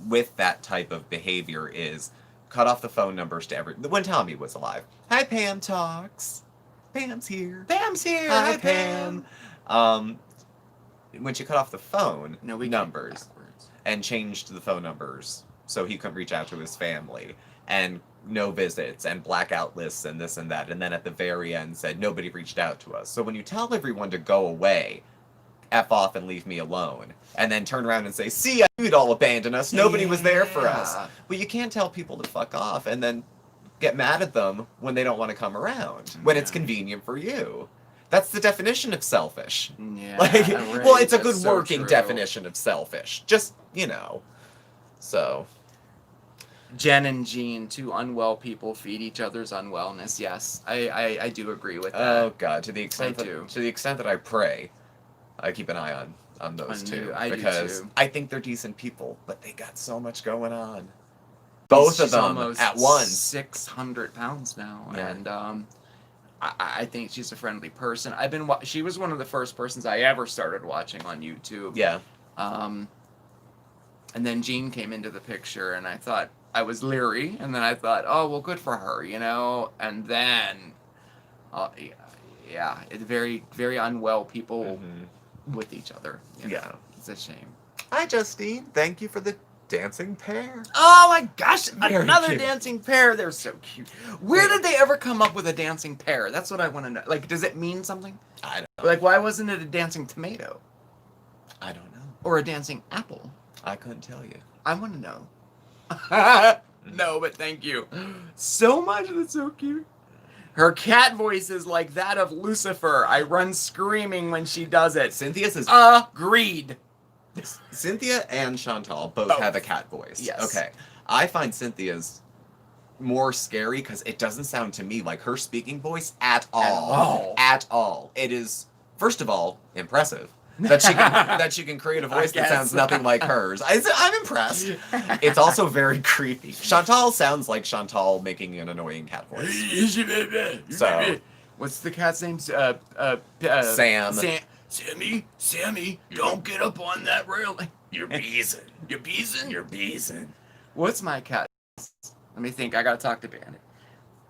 with that type of behavior is cut off the phone numbers to when Tommy was alive. Hi, Pam talks. Pam's here. Pam's here. Hi, Pam. When she cut off the phone numbers and changed the phone numbers so he couldn't reach out to his family, and no visits and blackout lists and this and that, and then at the very end said nobody reached out to us. So when you tell everyone to go away, F off and leave me alone, and then turn around and say, see, you'd all abandon us, nobody was there for us. Well, you can't tell people to fuck off and then get mad at them when they don't want to come around, when it's convenient for you. That's the definition of selfish. Yeah, well, it's a good working definition of selfish. Just, so. Jen and Jean, two unwell people, feed each other's unwellness. Yes, I do agree with that. Oh God, to the extent that I pray, I keep an eye on those two, because I think they're decent people, but they got so much going on. Both of them at once. 600 pounds now, and I think she's a friendly person. She was one of the first persons I ever started watching on YouTube. Yeah. And then Jean came into the picture, and I thought I was leery, and then I thought, oh well, good for her, and then, it's very, very unwell people with each other. Yeah, it's a shame. Hi, Justine. Thank you for the dancing pear. Oh my gosh, another cute. dancing pear. They're so cute. Where did they ever come up with a dancing pear? That's what I want to know. Like, does it mean something? I don't know. Like, why wasn't it a dancing tomato? I don't know. Or a dancing apple? I couldn't tell you. I want to know. No, but thank you so much. That's so cute. Her cat voice is like that of Lucifer. I run screaming when she does it. Cynthia's is agreed. Cynthia and Chantal both have a cat voice. Yes. Okay. I find Cynthia's more scary because it doesn't sound to me like her speaking voice at all. At all. It is, first of all, impressive that she can create a voice that sounds nothing like hers. I'm impressed. It's also very creepy. Chantal sounds like Chantal making an annoying cat voice. So, what's the cat's name? Sam. Sammy, don't get up on that railing. You're beezing. You're beezing? You're beezing. What's my cat? Let me think. I gotta talk to Bandit.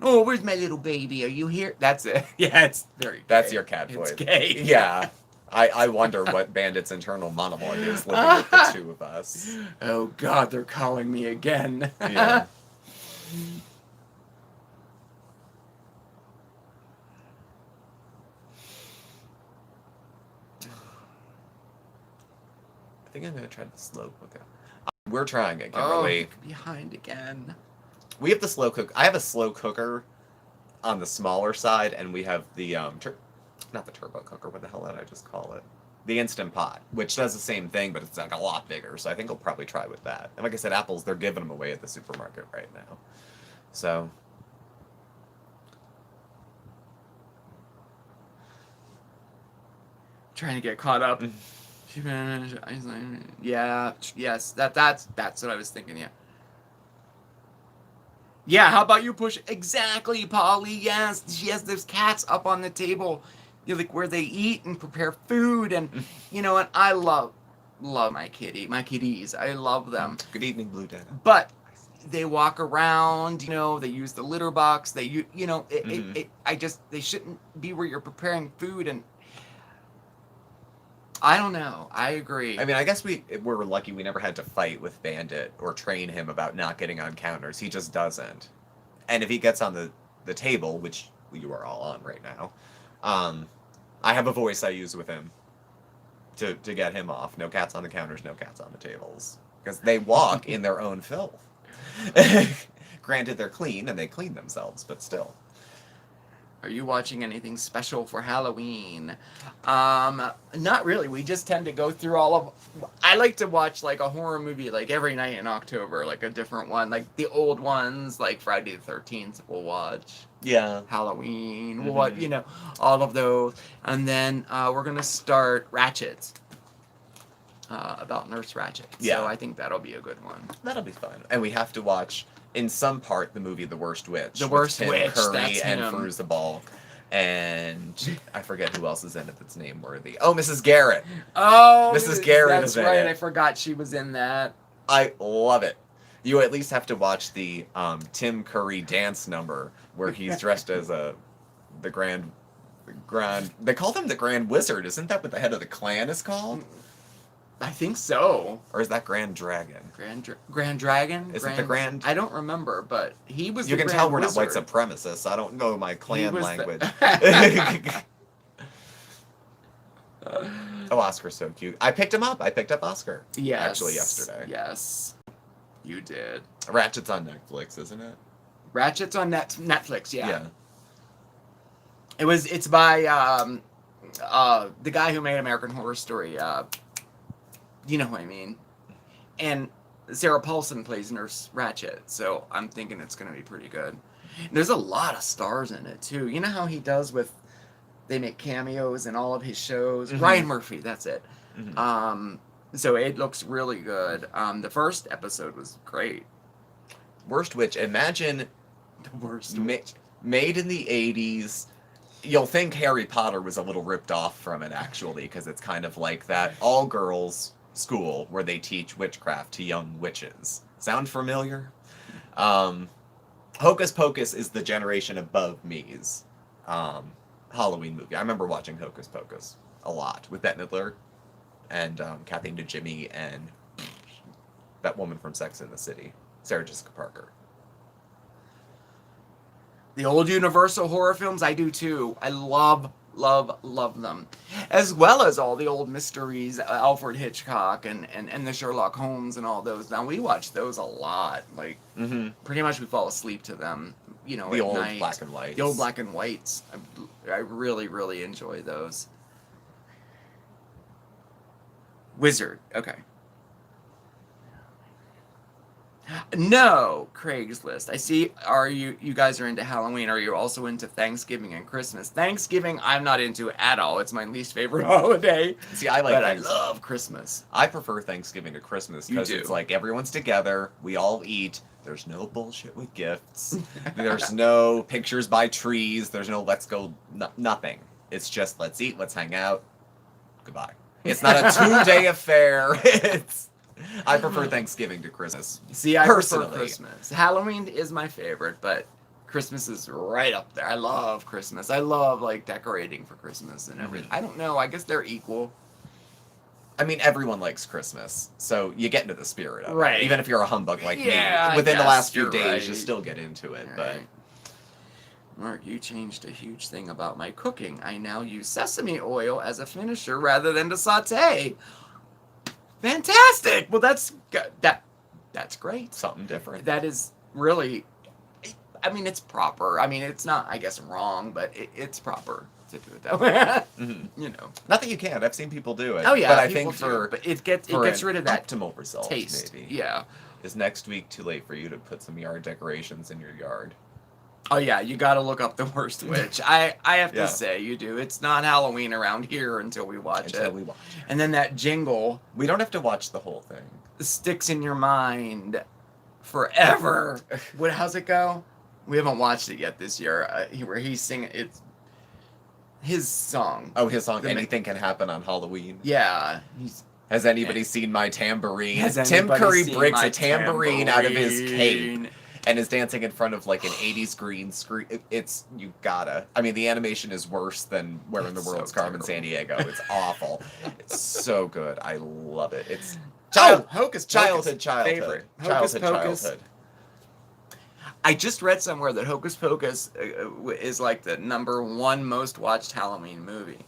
Oh, where's my little baby? Are you here? That's it. Yeah, it's very gay. That's your cat voice. It's gay. Yeah. I wonder what Bandit's internal monologue is living with the two of us. Oh God, they're calling me again. Yeah. I think I'm gonna try the slow cooker. We're trying it, Kimberly. Behind again. We have the slow cook. I have a slow cooker on the smaller side, and we have the not the turbo cooker. What the hell did I just call it? The Instant Pot, which does the same thing, but it's like a lot bigger. So I think I'll probably try with that. And like I said, apples, they're giving them away at the supermarket right now. So. Trying to get caught up. Yeah, yes, that's what I was thinking, yeah. Yeah, how about you push? Exactly, Polly, yes. There's cats up on the table, like where they eat and prepare food, and, and I love my kitties. I love them. Good evening, Blue Dad. But they walk around, they use the litter box, they shouldn't be where you're preparing food, and I don't know. I agree. I mean, I guess we're lucky we never had to fight with Bandit or train him about not getting on counters. He just doesn't. And if he gets on the table, which you are all on right now, I have a voice I use with him to get him off. No cats on the counters, no cats on the tables. Because they walk in their own filth. Granted, they're clean and they clean themselves, but still. Are you watching anything special for Halloween? Not really. We just tend to go through all of. I like to watch like a horror movie like every night in October, like a different one, like the old ones, like Friday the 13th. We'll watch. Yeah. Halloween. We'll watch, all of those, and then we're gonna start Ratchet. About Nurse Ratchet. Yeah. So I think that'll be a good one. That'll be fun. And we have to watch, in some part, the movie The Worst Witch. The with Worst Tim Witch, Curry that's and him. Fairuza Balk. And I forget who else is in it that's name-worthy. Oh, Mrs. Garrett. Oh, Mrs. Garrett that's is in right. it. I forgot she was in that. I love it. You at least have to watch the Tim Curry dance number where he's dressed as the Grand. They call him the Grand Wizard. Isn't that what the head of the clan is called? I think so. Or is that Grand Dragon? Grand Dragon? Is it the Grand? I don't remember, but he was You the can Grand tell we're Wizard. not white supremacists. I don't know my clan was language. the- Oh, Oscar's so cute. I picked him up. I picked up Oscar. Yes. Actually, yesterday. Yes. You did. Ratchet's on Netflix, isn't it? Ratchet's on Netflix, yeah. Yeah. It's by the guy who made American Horror Story. You know who I mean. And Sarah Paulson plays Nurse Ratchet, so I'm thinking it's going to be pretty good. And there's a lot of stars in it, too. You know how he does with... They make cameos in all of his shows. Mm-hmm. Ryan Murphy, that's it. Mm-hmm. So it looks really good. The first episode was great. Worst Witch. Imagine The Worst made in the 80s. You'll think Harry Potter was a little ripped off from it, actually, because it's kind of like that all-girls school where they teach witchcraft to young witches. Sound familiar? Hocus Pocus is the generation above me's Halloween movie. I remember watching Hocus Pocus a lot with Bette Midler and Kathy Najimy and that woman from Sex and the City, Sarah Jessica Parker. The old Universal horror films, I do too. I love them. As well as all the old mysteries, Alfred Hitchcock and the Sherlock Holmes and all those. Now, we watch those a lot. Like, pretty much we fall asleep to them, The at old night. black and whites. The old black and whites. I really, really enjoy those. Wizard. Okay. No, Craigslist. I see. You guys are into Halloween? Are you also into Thanksgiving and Christmas? Thanksgiving, I'm not into at all. It's my least favorite holiday. See, I like but I Thanksgiving. love Christmas. I prefer Thanksgiving to Christmas because You it's do. like everyone's together, we all eat. There's no bullshit with gifts. There's no pictures by trees. There's no let's go. Nothing. It's just let's eat, let's hang out. Goodbye. It's not a 2-day affair. I prefer Thanksgiving to Christmas. See, I Personally. prefer Christmas. Halloween is my favorite, but Christmas is right up there. I love Christmas. I love like decorating for Christmas and everything. I don't know. I guess they're equal. I mean, everyone likes Christmas, so you get into the spirit of Right. it. Even if you're a humbug like Yeah, me, I within the guess last few you're days, right. you still get into it. But Right. Mark, you changed a huge thing about my cooking. I now use sesame oil as a finisher rather than to saute. Fantastic! Well, that's great. something different. That is really, I mean, it's proper. I mean, it's not, I guess, wrong, but it's proper to do it that way. You know. Not that you can't. I've seen people do it. Oh yeah, but I people think do, but it gets for rid of that optimal result. taste. Maybe Yeah. is next week too late for you to put some yard decorations in your yard? Oh yeah, you got to look up The Worst Witch. I have Yeah. to say, you do. It's not Halloween around here until we watch Until it. we watch. And then that jingle We don't have to watch the whole thing. sticks in your mind forever. How's it go? We haven't watched it yet this year. Where he's singing, it's his song. Oh, his song The ma- "Anything Can Happen on Halloween." Yeah. Has anybody seen my tambourine? Has Tim anybody Curry seen breaks my a tambourine out of his tambourine? cape and is dancing in front of like an 80s green screen. It's you gotta. I mean, the animation is worse than Where in the It's World's so Carmen terrible. San Diego. It's awful. It's so good. I love it. It's Hocus Pocus. childhood, Favorite. Hocus childhood, Pocus. childhood. I just read somewhere that Hocus Pocus is like the #1 most watched Halloween movie.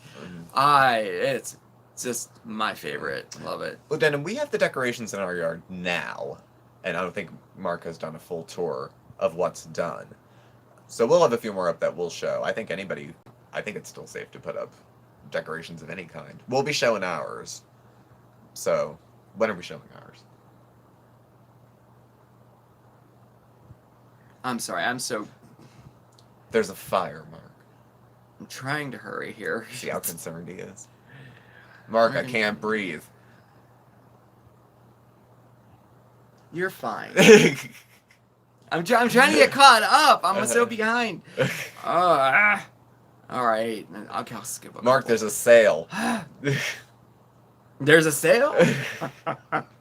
It's just my favorite. Love it. Well, Denim, we have the decorations in our yard now, and I don't think Mark has done a full tour of what's done. So we'll have a few more up that we'll show. I think it's still safe to put up decorations of any kind. We'll be showing ours. So, when are we showing ours? I'm sorry, There's a fire, Mark. I'm trying to hurry here. See how concerned he is? Mark, I can't breathe. You're fine. I'm trying to get caught up. I'm so behind. All right. I'll skip up. Mark, there's a sale. There's a sale?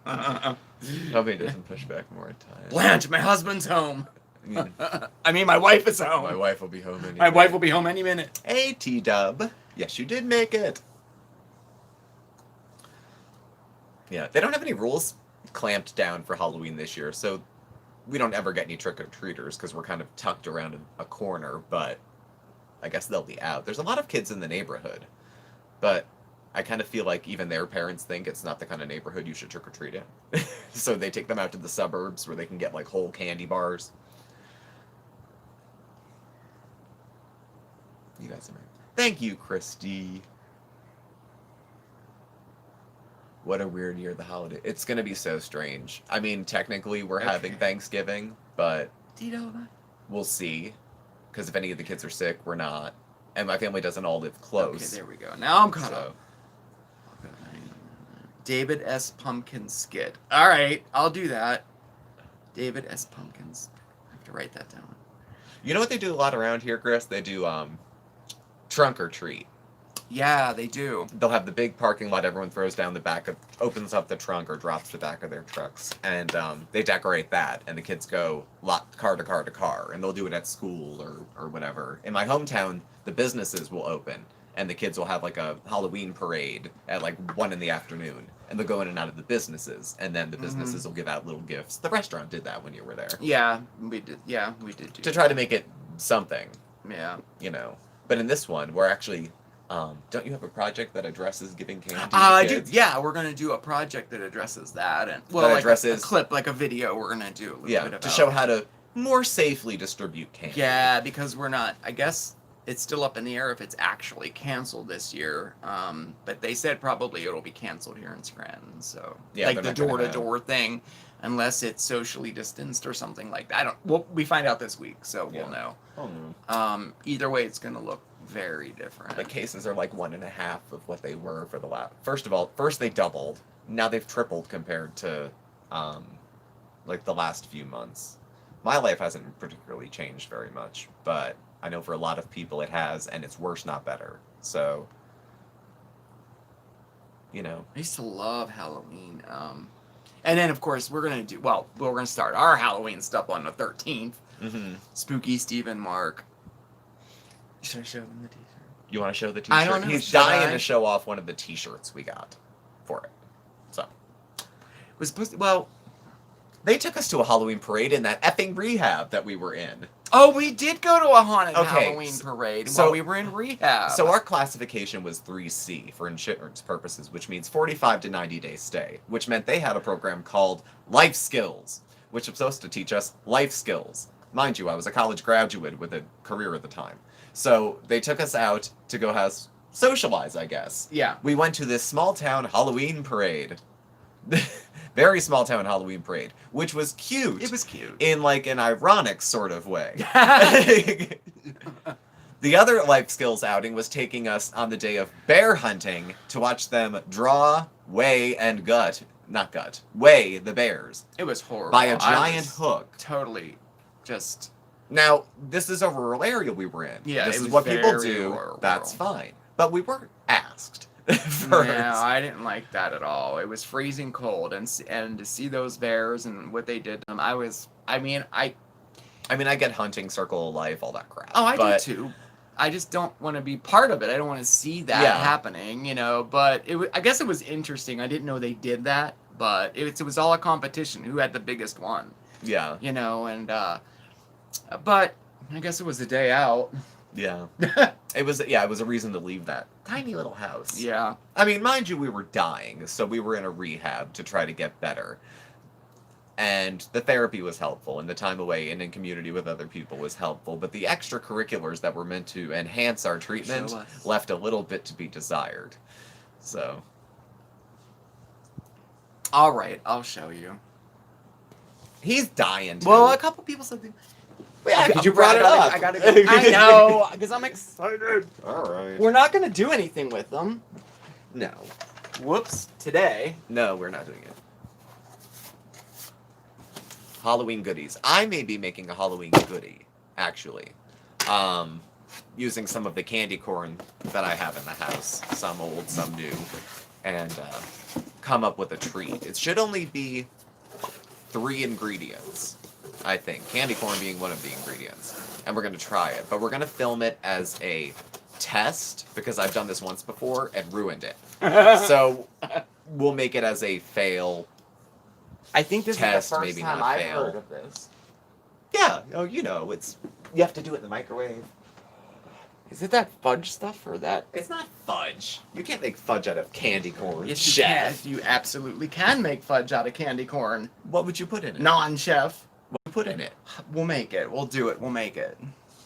Hope he doesn't push back more time. Blanche, my husband's home. I mean, My wife is home. my wife will be home any My wife will be home any minute. Hey, T-Dub. Yes, you did make it. Yeah, they don't have any rules clamped down for Halloween this year, so we don't ever get any trick-or-treaters because we're kind of tucked around a corner, but I guess they'll be out. There's a lot of kids in the neighborhood, but I kind of feel like even their parents think it's not the kind of neighborhood you should trick-or-treat in. So they take them out to the suburbs where they can get, like, whole candy bars. You guys are right. Thank you, Christy. What a weird year the holiday. It's going to be so strange. I mean, technically, we're having Thanksgiving, but we'll see. Because if any of the kids are sick, we're not. And my family doesn't all live close. Okay, there we go. Now I'm caught up. David S. Pumpkin Skit. All right, I'll do that. David S. Pumpkins. I have to write that down. You know what they do a lot around here, Chris? They do trunk or treat. Yeah, they do. They'll have the big parking lot. Everyone throws down the back of, opens up the trunk or drops the back of their trucks, and they decorate that. And the kids go car to car to car, and they'll do it at school or whatever. In my hometown, the businesses will open, and the kids will have like a Halloween parade at like 1 in the afternoon, and they'll go in and out of the businesses, and then the businesses will give out little gifts. The restaurant did that when you were there. Yeah, we did. Yeah, we did. To try to make it something. Yeah. You know, but in this one, we're actually. Don't you have a project that addresses giving candy to I kids? do. Yeah, we're gonna do a project that addresses that, and That like addresses- a clip, like a video. We're gonna do. A little bit about. To show how to more safely distribute candy. Yeah, because we're not. I guess it's still up in the air if it's actually canceled this year. But they said probably it'll be canceled here in Scranton. So Yeah, like they're the not gonna door-to-door thing, unless it's socially distanced or something like that. I don't. Well, we find out this week, so we'll know. Oh, no. Either way, it's gonna look very different. The cases are like 1.5 of what they were for the last. First they doubled. Now they've tripled compared to, like the last few months. My life hasn't particularly changed very much, but I know for a lot of people it has, and it's worse, not better. So, you know. I used to love Halloween. And then of course we're gonna start our Halloween stuff on the 13th. Mm-hmm. SmokeySteveAndMarc. Should I show them the t-shirt? You want to show the t-shirt? I don't know. He's Should dying I? to show off one of the t-shirts we got for it. So. It was supposed to, well, They took us to a Halloween parade in that effing rehab that we were in. oh, we did go to a haunted Okay, Halloween parade so- while we were in rehab. So our classification was 3C for insurance purposes, which means 45 to 90 day stay, which meant they had a program called Life Skills, which was supposed to teach us life skills. Mind you, I was a college graduate with a career at the time. So they took us out to go socialize, I guess. Yeah. We went to this small town Halloween parade. Very small town Halloween parade, which was cute. It was cute. In like an ironic sort of way. The other life skills outing was taking us on the day of bear hunting to watch them draw, weigh, and weigh the bears It was horrible. by a I giant was hook. Totally just... Now, this is a rural area we were in. Yeah, this it is was what people very do. rural. That's fine. But we weren't asked first. No, I didn't like that at all. It was freezing cold, and to see those bears and what they did to them, I get hunting, circle of life, all that crap. Oh, I but do too. I just don't want to be part of it. I don't want to see that Yeah. happening, But I guess it was interesting. I didn't know they did that, but it was all a competition. Who had the biggest one? Yeah. And but I guess it was a day out. Yeah. It was a reason to leave that tiny little house. Yeah. I mean, mind you, we were dying, so we were in a rehab to try to get better. And the therapy was helpful, and the time away and in community with other people was helpful. But the extracurriculars that were meant to enhance our treatment Show us. left a little bit to be desired. So, All right, I'll show you. he's dying to. Well, a couple people said. Yeah, Okay, you brought it up. I gotta. I know, because I'm excited. All right. We're not gonna do anything with them. No. Whoops. Today. No, we're not doing it. Halloween goodies. I may be making a Halloween goodie, actually. Using some of the candy corn that I have in the house. Some old, some new. And come up with a treat. It should only be 3 ingredients, I think. Candy corn being one of the ingredients. And we're going to try it. But we're going to film it as a test, because I've done this once before and ruined it. So we'll make it as a fail. I think this Test, is the first maybe time not I've fail. heard of this. Yeah, oh, you know, it's you have to do it in the microwave. Is it that fudge stuff or that? It's not fudge. You can't make fudge out of candy corn. Yes, you Chef. can. You absolutely can make fudge out of candy corn. What would you put in it? Non-chef. What would you put in it? We'll make it. We'll do it. We'll make it.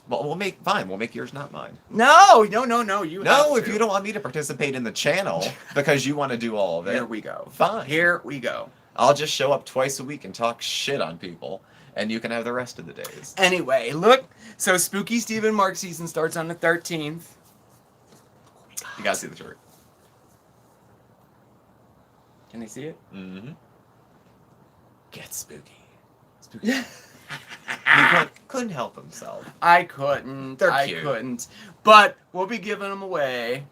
Well, we'll make fine. We'll make yours, not mine. No. You No, have if to. you don't want me to participate in the channel because you want to do all of it, Here we go. fine. Here we go. I'll just show up twice a week and talk shit on people, and you can have the rest of the days. Anyway, look. So Spooky Steve and Marc season starts on the 13th. You gotta see the shirt. Can they see it? Mm-hmm. Get spooky. Spooky. He couldn't help himself. I couldn't. They're I cute. couldn't. But we'll be giving them away,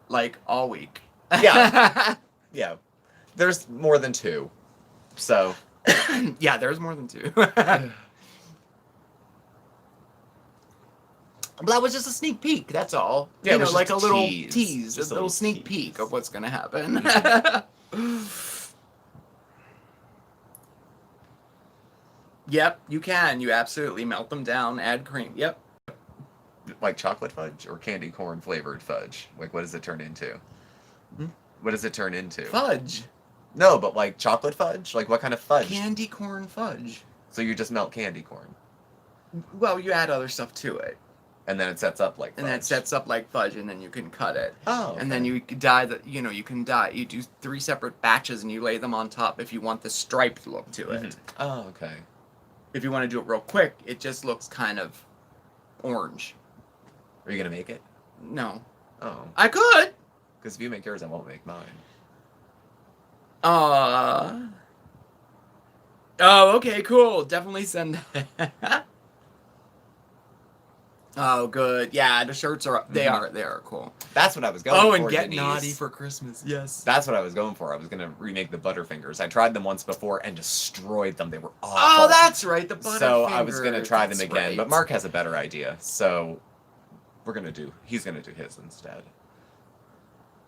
like, all week. Yeah. Yeah. There's more than 2. So. Yeah, there's more than 2. But that was just a sneak peek, that's all. Yeah, it you know, was like a just a little tease. tease, Just a little sneak tease. peek of what's going to happen. Yep, you can. You absolutely melt them down, add cream. Yep. Like chocolate fudge or candy corn flavored fudge? Like, what does it turn into? Hmm? What does it turn into? Fudge. No, but like chocolate fudge? Like, what kind of fudge? Candy corn fudge. So you just melt candy corn. Well, you add other stuff to it. And then it sets up like fudge. And then it sets up like fudge, and then you can cut it. Oh. And then you dye the, you know, you can dye. You do 3 separate batches, and you lay them on top if you want the striped look to it. Mhm. Oh, okay. If you want to do it real quick, it just looks kind of orange. Are you gonna make it? No, Oh. I could. Because if you make yours, I won't make mine. Oh, okay, cool. Definitely send that. Oh, good. Yeah, the shirts are they are cool. That's what I was going for. Oh, and get Denise. naughty for Christmas. Yes. That's what I was going for. I was gonna remake the Butterfingers. I tried them once before and destroyed them. They were awful. Oh, that's right. The Butterfingers. So I was gonna try them That's again, right. but Mark has a better idea. So he's gonna do his instead.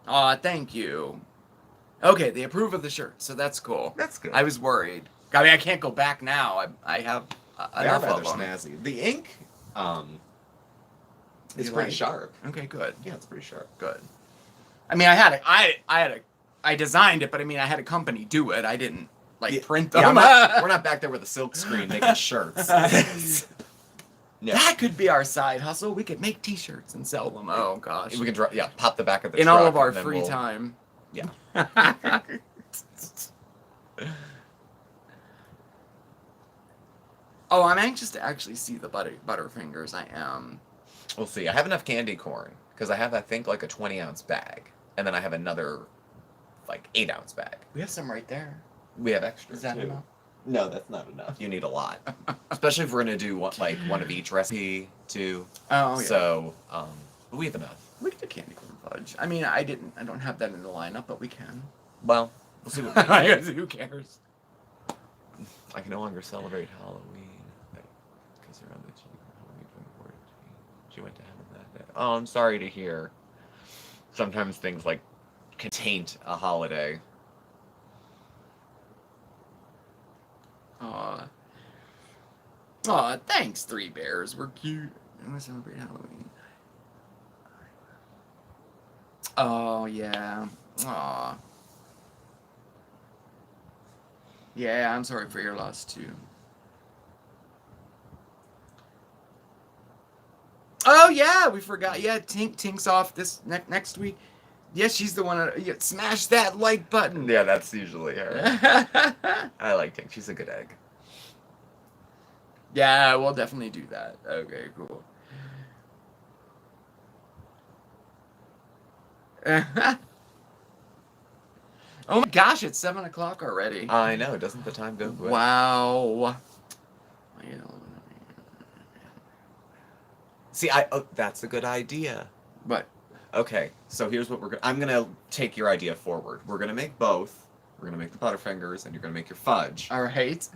Aw, thank you. Okay, they approve of the shirt, so that's cool. That's good. I was worried. I mean, I can't go back now. I have They are enough rather of them. snazzy. The ink, is You pretty like? sharp. Okay, good, Yeah, it's pretty sharp. good. I mean, I designed it, but I mean, I had a company do it. I didn't print them. Yeah, we're not back there with a silk screen making shirts. No. That could be our side hustle. We could make T-shirts and sell them. Oh gosh. We can pop the back of the In truck all of our and then free we'll- time. Yeah. Oh, I'm anxious to actually see the Butterfingers. I am. We'll see. I have enough candy corn because I have, I think, like a 20-ounce bag, and then I have another, like 8-ounce bag. We have some right there. We have extra. Is that too. enough? No, that's not enough. You need a lot, especially if we're gonna do one of each recipe too. Oh yeah. So, but we have enough. We could do candy corn fudge. I mean, I don't have that in the lineup, but we can. Well, we'll see what we can. Who cares? I can no longer celebrate Halloween because around the Halloween 24th, she went to heaven that day. Oh, I'm sorry to hear. Sometimes things like can taint a holiday. Aw, thanks, Three Bears. We're cute. I'm gonna celebrate Halloween. Oh yeah. Aw. Yeah, I'm sorry for your loss too. Oh yeah, we forgot. Yeah, Tink's off this next week. Yeah, she's the one. Yeah, smash that like button. Yeah, that's usually her. I like Tink. She's a good egg. Yeah, we'll definitely do that. Okay, cool. Oh my gosh, it's 7 o'clock already. I know. Doesn't the time go quick? Wow. See, that's a good idea. What? Okay, so here's what I'm gonna take your idea forward. We're gonna make both. We're gonna make the Butterfingers, and you're gonna make your fudge. All right.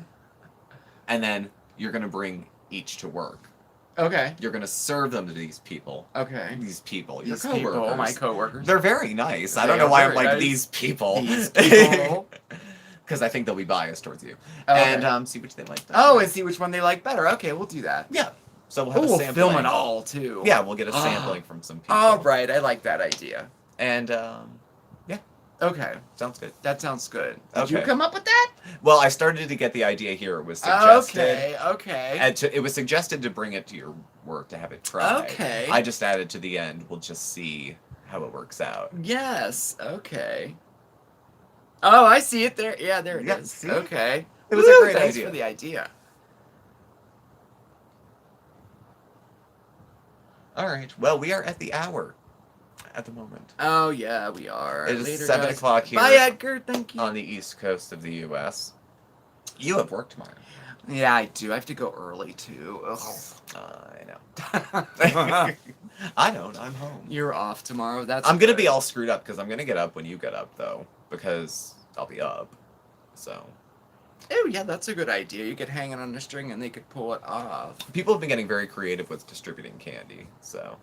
And then you're gonna bring each to work. Okay. You're gonna serve them to these people. Okay. These people. Your These coworkers. people, my coworkers. They're very nice. I They don't know are why I'm very like nice. these people. These people. Because I think they'll be biased towards you. Okay. And see which they like. Oh, and see which one they like better. Okay, we'll do that. Yeah. So we'll have Oh, a we'll sampling. film it all too. Yeah, we'll get a sampling from some people. All right, I like that idea. And yeah, Okay, sounds good. that sounds good. Did you Okay. come up with that? Well, I started to get the idea here. It was suggested. Okay. And it was suggested to bring it to your work to have it tried. Okay. I just added to the end. We'll just see how it works out. Yes. Okay. Oh, I see it there. Yeah, there it is. Yeah, see? Okay. It was Woo, a great thanks idea. for the idea. All right. Well, we are at the hour at the moment. Oh yeah, we are. It is Later, 7 guys. o'clock here Bye, Edgar. Thank you. on the east coast of the U.S. You have work tomorrow. Yeah, I do. I have to go early too. Ugh. I know. I don't. I'm home. You're off tomorrow. That's. I'm gonna good. be all screwed up because I'm gonna get up when you get up though, because I'll be up. So Oh yeah, that's a good idea. You could hang it on a string and they could pull it off. people have been getting very creative with distributing candy. So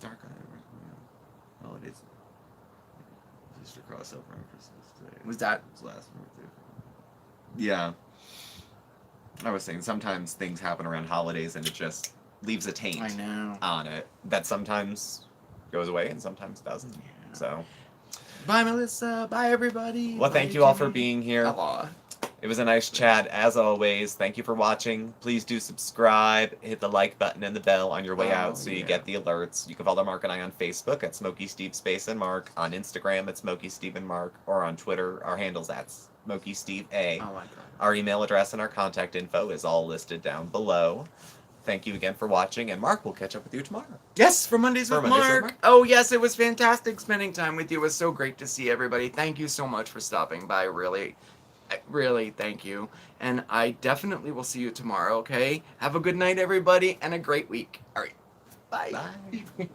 dark holidays. Just a crossover on Christmas Day. Was that? His last birthday. Yeah. I was saying sometimes things happen around holidays and it just leaves a taint I know. on it that sometimes goes away and sometimes doesn't. Yeah. So, Bye, Melissa. Bye, everybody. well, Bye, thank you all for Jimmy. being here. Aw. It was a nice chat as always. Thank you for watching. Please do subscribe, hit the like button and the bell on your way out so you yeah. get the alerts. You can follow Mark and I on Facebook at SmokeySteveAndMarc, on Instagram at SmokeySteveAndMarc, or on Twitter, our handle's at SmokeySteveA. Oh my god. Our email address and our contact info is all listed down below. Thank you again for watching, and Mark will catch up with you tomorrow. Yes, for Mondays with Mondays with Mark. Mark. Oh yes, it was fantastic spending time with you. It was so great to see everybody. Thank you so much for stopping by. Really, thank you. And I definitely will see you tomorrow, okay? Have a good night, everybody, and a great week. All right. Bye. Bye.